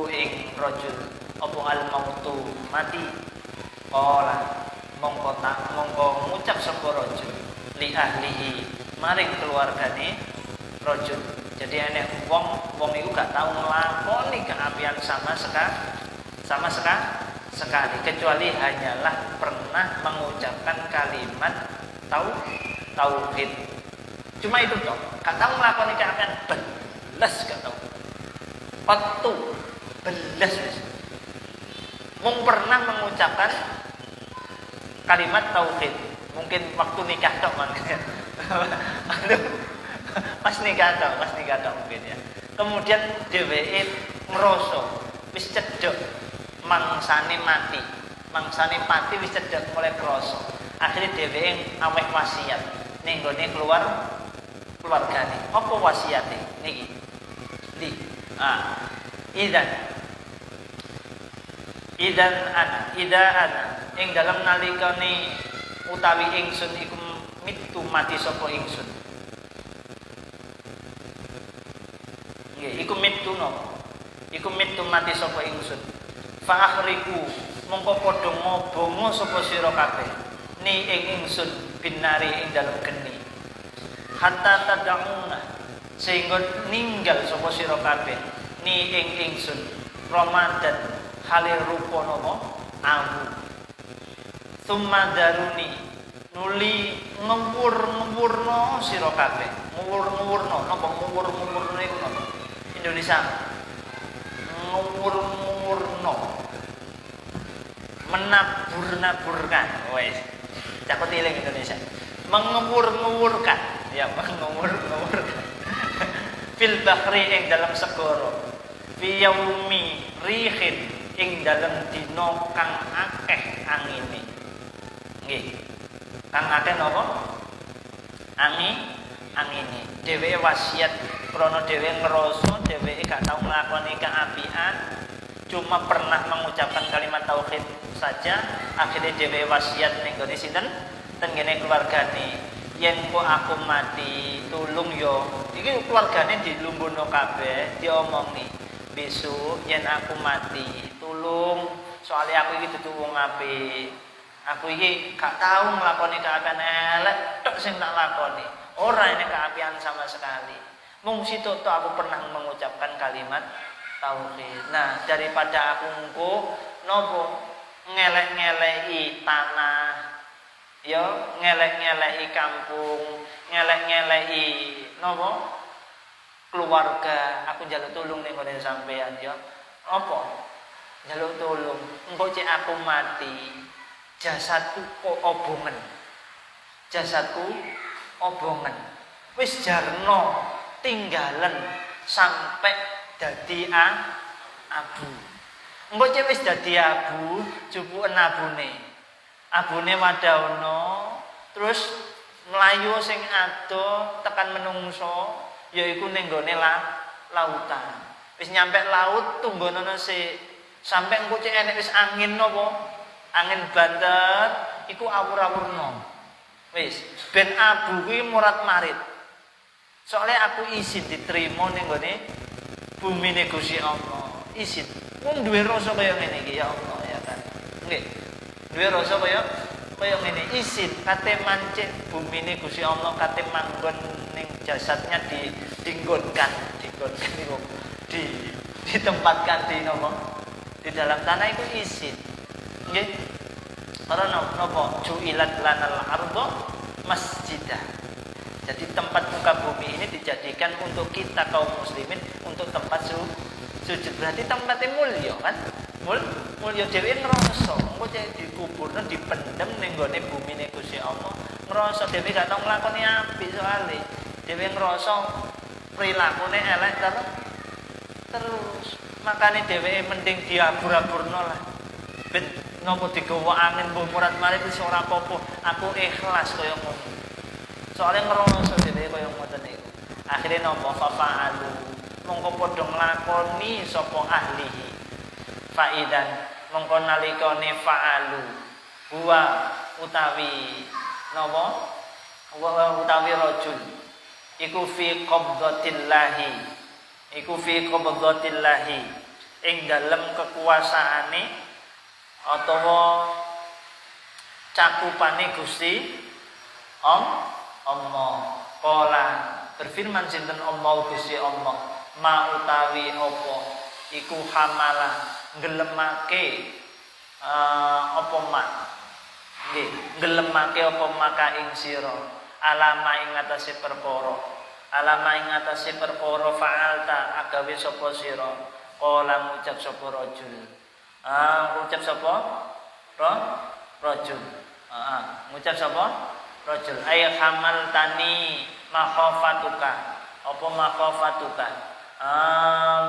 ing rajul apa al mautu mati qala mongko ngucap sapa rajul li ahlihi maring keluargane rajul. Jadi enek wong iku gak tau nglakoni keapian sama sekali kecuali hanyalah pernah mengucapkan kalimat tauhid. Cuma itu toh, gak tau nglakoni keapian belas gak tau. Patu belas wis. Mung pernah mengucapkan kalimat tauhid. Mungkin waktu nikah tok mangke. Pas nikah tok mungkin ya. Kemudian dheweke ngrasa wis cedhek mangsane mati wis cedhek mulai krasa. Akhire dheweke aweh wasiat ning gone keluargane. Apa wasiate niki? Idan ana ing dalam nalikane utawi ingsun iku mitu mati sapa ingsun. Iku mitu mati sapa ingsun. Fa akhriku mongko padha ngobongo sapa sira kabeh ni ing ingsun binari ing dalem geni. Hatta tad'una sehingga ninggal sapa sira kabeh ni ing ingsun Ramadan halir rupa napa awu. Summa daruni nuli ngewur-ngewurno sira kabeh. Ngewur-ngewurno napa ngewur-ngewurno iku napa? Indonesia ngewur-ngewurno menabur-naburkan wes cakot ilang Indonesia mengewur-ngewurkan ya mengewur-ngewurkan fil bahri ing dalam segara fi yaumi rihin ing dalam dina kang akeh angine nggih Kang akeh napa? Angine. Dheweke wasiat krana dheweke ngrasa dheweke gak tau nglakoni keapian, cuma pernah mengucapkan kalimat tauhid saja. Akhirnya dheweke wasiat ning gone sinten? Ten ngene keluargane. Yen kok aku mati, tulung yo. Iki keluargane dilumbono kabeh, diomongi. Besok yen aku mati, tulung soalnya aku iki dudu wong apik. Aku iki gak tau nglakoni keapian elek tok sing tak lakoni. Ora ini keapian sama sekali. Mung sitok tok aku pernah mengucapkan kalimat tauhid. Nah, daripada aku engko nopo ngelek-ngeleki tanah, ya ngelek-ngeleki kampung, ngelek-ngeleki nopo keluarga, aku njaluk tulung ning ngene sampean ya. Apa? Njaluk tulung. Engko cek aku mati, jasadku kok obongen. Jasadku obongen. Wis jarno tinggalan sampai dadi abu. Engko cek wis dadi abu, jupuken abune. Abune wadahana, terus mlayu sing ado tekan menungso, yaiku ning gone lautan. Wis nyampe laut tunggonono sik, sampe engko cek enek wis angin napa? Angin banter iku awur-awurno. Wis ben abu kuwi murat-marit. Soalnya aku izin diterima ning gone bumine Gusti Allah. Izin. Wong duwe rasa kaya ngene iki ya Allah ya kan. Nggih. Duwe rasa kaya ngene, izin kate mancik bumine Gusti Allah kate manggon ning jasadnya dinggonkan niku ditempatkan di napa? Di dalam tanah itu izin. Nggih. Karena napa? Ju'ilat lanal ardo masjidah. Jadi tempat muka bumi ini dijadikan untuk kita kaum muslimin untuk tempat sujud. Berarti tempatnya mulia kan? Mulya dhewe ngrasa engko cek dikuburna dipendem ning gone bumine Gusti Allah. Ngrasa dhewe gak tau nglakoni apik soalé. Dhewe ngrasa prilakune elek terus. Makane dheweke mending diabur-aburno lah. Ben nopo digawa angin mbuh murat-marit wis ora apa-apa. Aku ikhlas kaya ngono. Soale ngrasa dhewe kaya ngoten niku. Akhire nopo fa'alu. Mongko padha nglakoni sapa ahlihi. Faidan mongko nalikane fa'alu. Huwa utawi napa? Wa utawi rajul. Iku fi qabdatillahi. Iku fi qabdatillahi. Ing dalem kekuasaane utawa cakupane Gusti Allah. Qala berfirman sinten Allah Gusti Allah, ma utawi apa iku hamala nggelemake apa mak nggih nggelemake apa maka ing sira alama ing atase perkara fa'alta agawe sapa sira qala ngucap sapa rajul ngucap sapa rajul ngucap sapa rajul ay hamaltani makhafatuka apa makhafatuka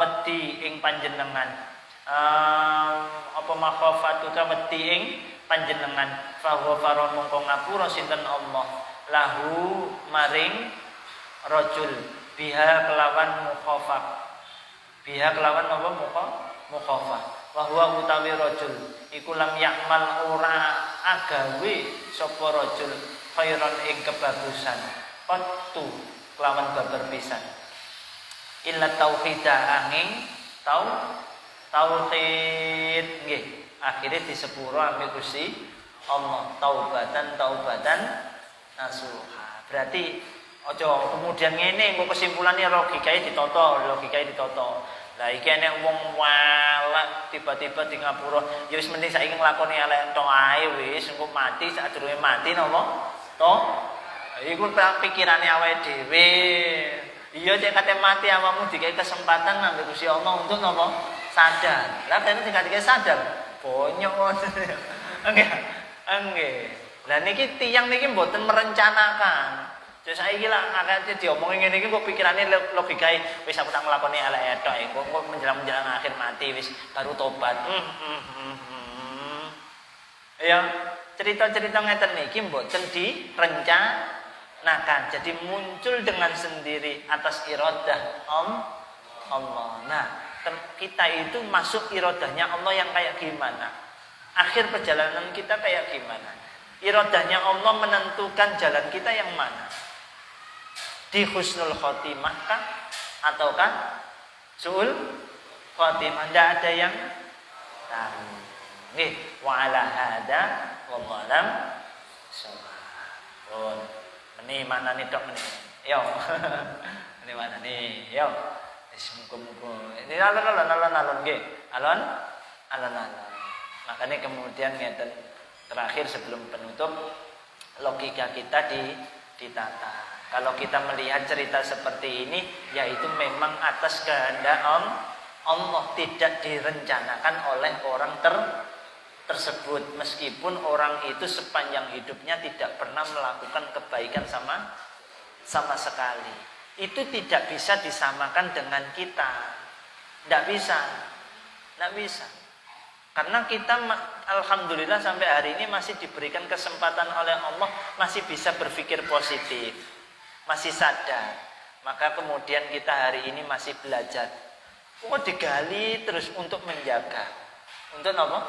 wedi ing panjenengan apa makhafatuka wedi ing panjenengan fa ghafara mongko ngapura sinten Allah lahu maring rajul biha kelawan mukhafaf biha kelawan apa mukhafaf wa huwa utawi rajul iku lam yakmal ora agawe sapa rajul khairan ing kebagusan qattu kelawan babar pisan illa tauhidah angin tauhid nggih akhire disepuro ambek Gusti Allah taubatan nasuha. Berarti aja kemudian ngene engko kesimpulane logikae ditata. Lah iki enek wong walak tiba-tiba di ngapura ya wis mending saiki nglakoni elek tok ae wis engko mati sadurunge mati napa to iku pikirane awake dhewe. Iya cek kate mati awakmu dikai kesempatan nang Gusti Allah untuk napa sadar. Lah dene dikate sadar bonyok ngoten. Nggih. Lah niki tiyang niki mboten merencanakan. Jadi saiki lah akeh diomongi ngene iki kok pikirane logikae wis aku tak nglakoni elek tok engko menjelang akhir mati wis baru tobat. Ya, cerita-cerita ngeten niki mboten direncanakan. Jadi muncul dengan sendiri atas iradah Allah. Nah, kita itu masuk iradahnya Allah yang kayak gimana? Akhir perjalanan kita kayak gimana? Iradahnya Allah menentukan jalan kita yang mana? Di husnul khotimah kah? Ataukah su'ul khotimah? Tidak ada yang tahu. Nih, wa ala hada wallahu alam shawab. Ini mana nih dok ini? Yo. Ini mana nih? Yo. Muga-muga. Ini alon nggih. Alon. Makanya kemudian ngeten terakhir sebelum penutup, logika kita ditata. Kalau kita melihat cerita seperti ini, yaitu memang atas kehendak Allah, tidak direncanakan oleh orang tersebut. Meskipun orang itu sepanjang hidupnya tidak pernah melakukan kebaikan sama sekali. Itu tidak bisa disamakan dengan kita. Tidak bisa. Karena kita alhamdulillah sampai hari ini masih diberikan kesempatan oleh Allah, masih bisa berpikir positif, masih sadar. Maka kemudian kita hari ini masih belajar. Digali terus untuk menjaga. Untuk apa?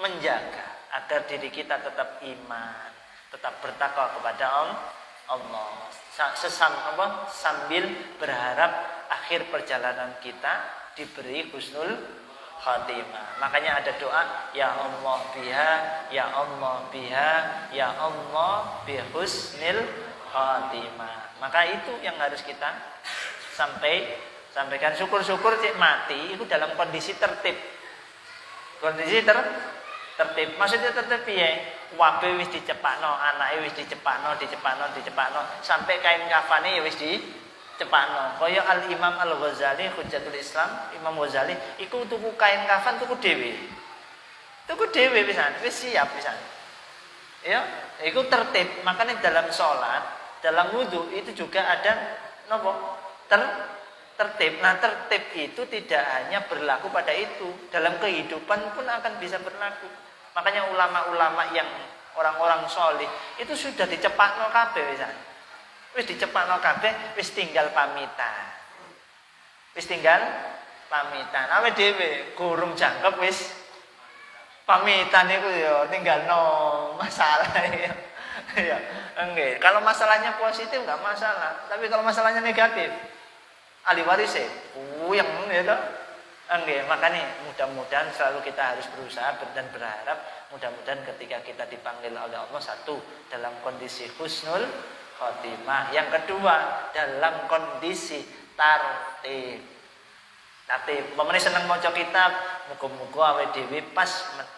Menjaga agar diri kita tetap iman, tetap bertakwa kepada Allah. Sambil berharap akhir perjalanan kita diberi husnul khatimah. Makanya ada doa, ya Allah biha, ya Allah biha, ya Allah bihusnil khatimah. Maka itu yang harus kita sampaikan. Syukur-syukur cik mati itu dalam kondisi tertib. Kondisi tertib. Maksudnya tertib piye? Wabe wis dicepakno, anake wis dicepakno sampai kain kafane ya wis dicepakno. Kaya Al Imam Al Ghazali Hujjatul Islam, Imam Ghazali iku tuku kain kafan tuku dhewe. Pisan, wis siap pisan. Ya, iku tertib. Makanya dalam sholat, dalam wudu itu juga ada nopo? Tertib. Nah, tertib itu tidak hanya berlaku pada itu, dalam kehidupan pun akan bisa berlaku. Makanya ulama-ulama yang orang-orang solih itu sudah dicepakno kabeh pisan. Wis dicepakno kabeh, wis tinggal pamitan. Awake dhewe gurung jangkep wis pamitan iku ya tinggalno masalah ya. Ya, enggak. Kalau masalahnya positif enggak masalah, tapi kalau masalahnya negatif ahli waris yang itu enggak. Makanya mudah-mudahan selalu kita harus berusaha dan berharap mudah-mudahan ketika kita dipanggil oleh Allah, satu dalam kondisi husnul khotimah, yang kedua dalam kondisi tartib. Pemene seneng maca kitab, muga-muga awake dhewe pas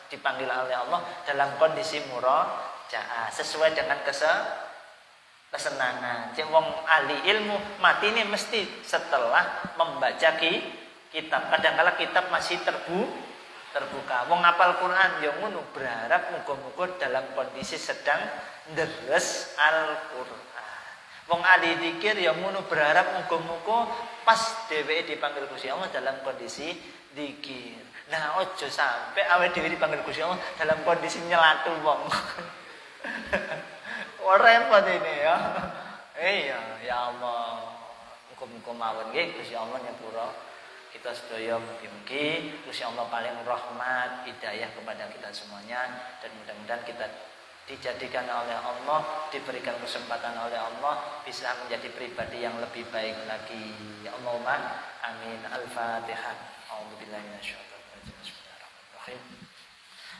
dipanggil oleh Allah dalam kondisi murajaah sesuai dengan kesenangan. Cek wong ahli ilmu mati ini mesti setelah membaca kitab. Kadang-kala kitab masih terbuka. Wong ngapal Quran ya ngono, berharap muga-muga dalam kondisi sedang deres Al-Qur'an. Wong ahli zikir ya ngono, berharap muga-muga pas dheweke dipanggil Gusti Allah dalam kondisi zikir. Nah, ojo sampai awake dhewe dipanggil Gusti Allah dalam kondisi nyelatu wong. Repot ini ya. Iya, ya Allah. Muga-muga mawon nggih Gusti Allah nyepuro kita sedaya, mugi-mugi Gusti Allah paling rahmat, hidayah kepada kita semuanya, dan mudah-mudahan kita dijadikan oleh Allah, diberikan kesempatan oleh Allah bisa menjadi pribadi yang lebih baik lagi. Allahumma amin. Al-Fatihah. A'udzubillahi minasyaitonir rajim. Bismillahirrahmanirrahim.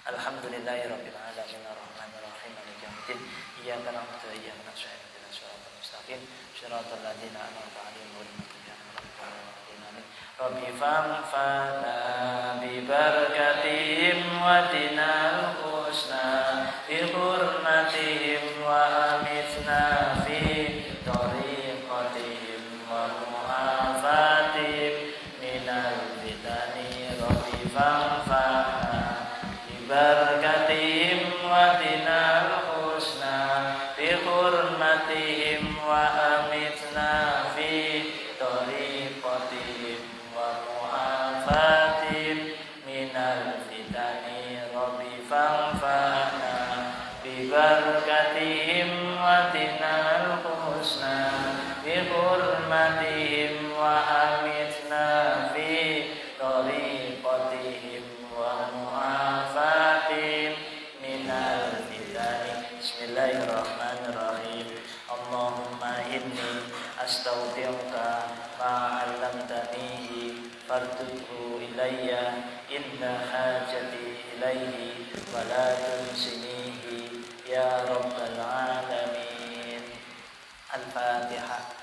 Alhamdulillahirabbil alamin arrahmanir rahim maliki yaumiddin. Iyyaka na'budu wa iyyaka nasta'in ihdinas siratal mustaqim siratal ladzina an'amta 'alaihim ghairil maghdubi 'alaihim waladdallin. Rabbi fanfa'na bi barakatihim wa dinal husna bi hurmatihim wa amitna fi tariqatihim wa mu'afatihim minal fitani. Rabbi fanfa'na bi barakatihim wa dinal husna bi hurmatihim wa amitna fi tariqatihim wa mu'afatihim minal fitani. astaghfiruka ma 'allamtanihi fardudhu ilayya inna hajati ilaihi wa la tunsinihi ya rabbal alamin. Al-Fatihah.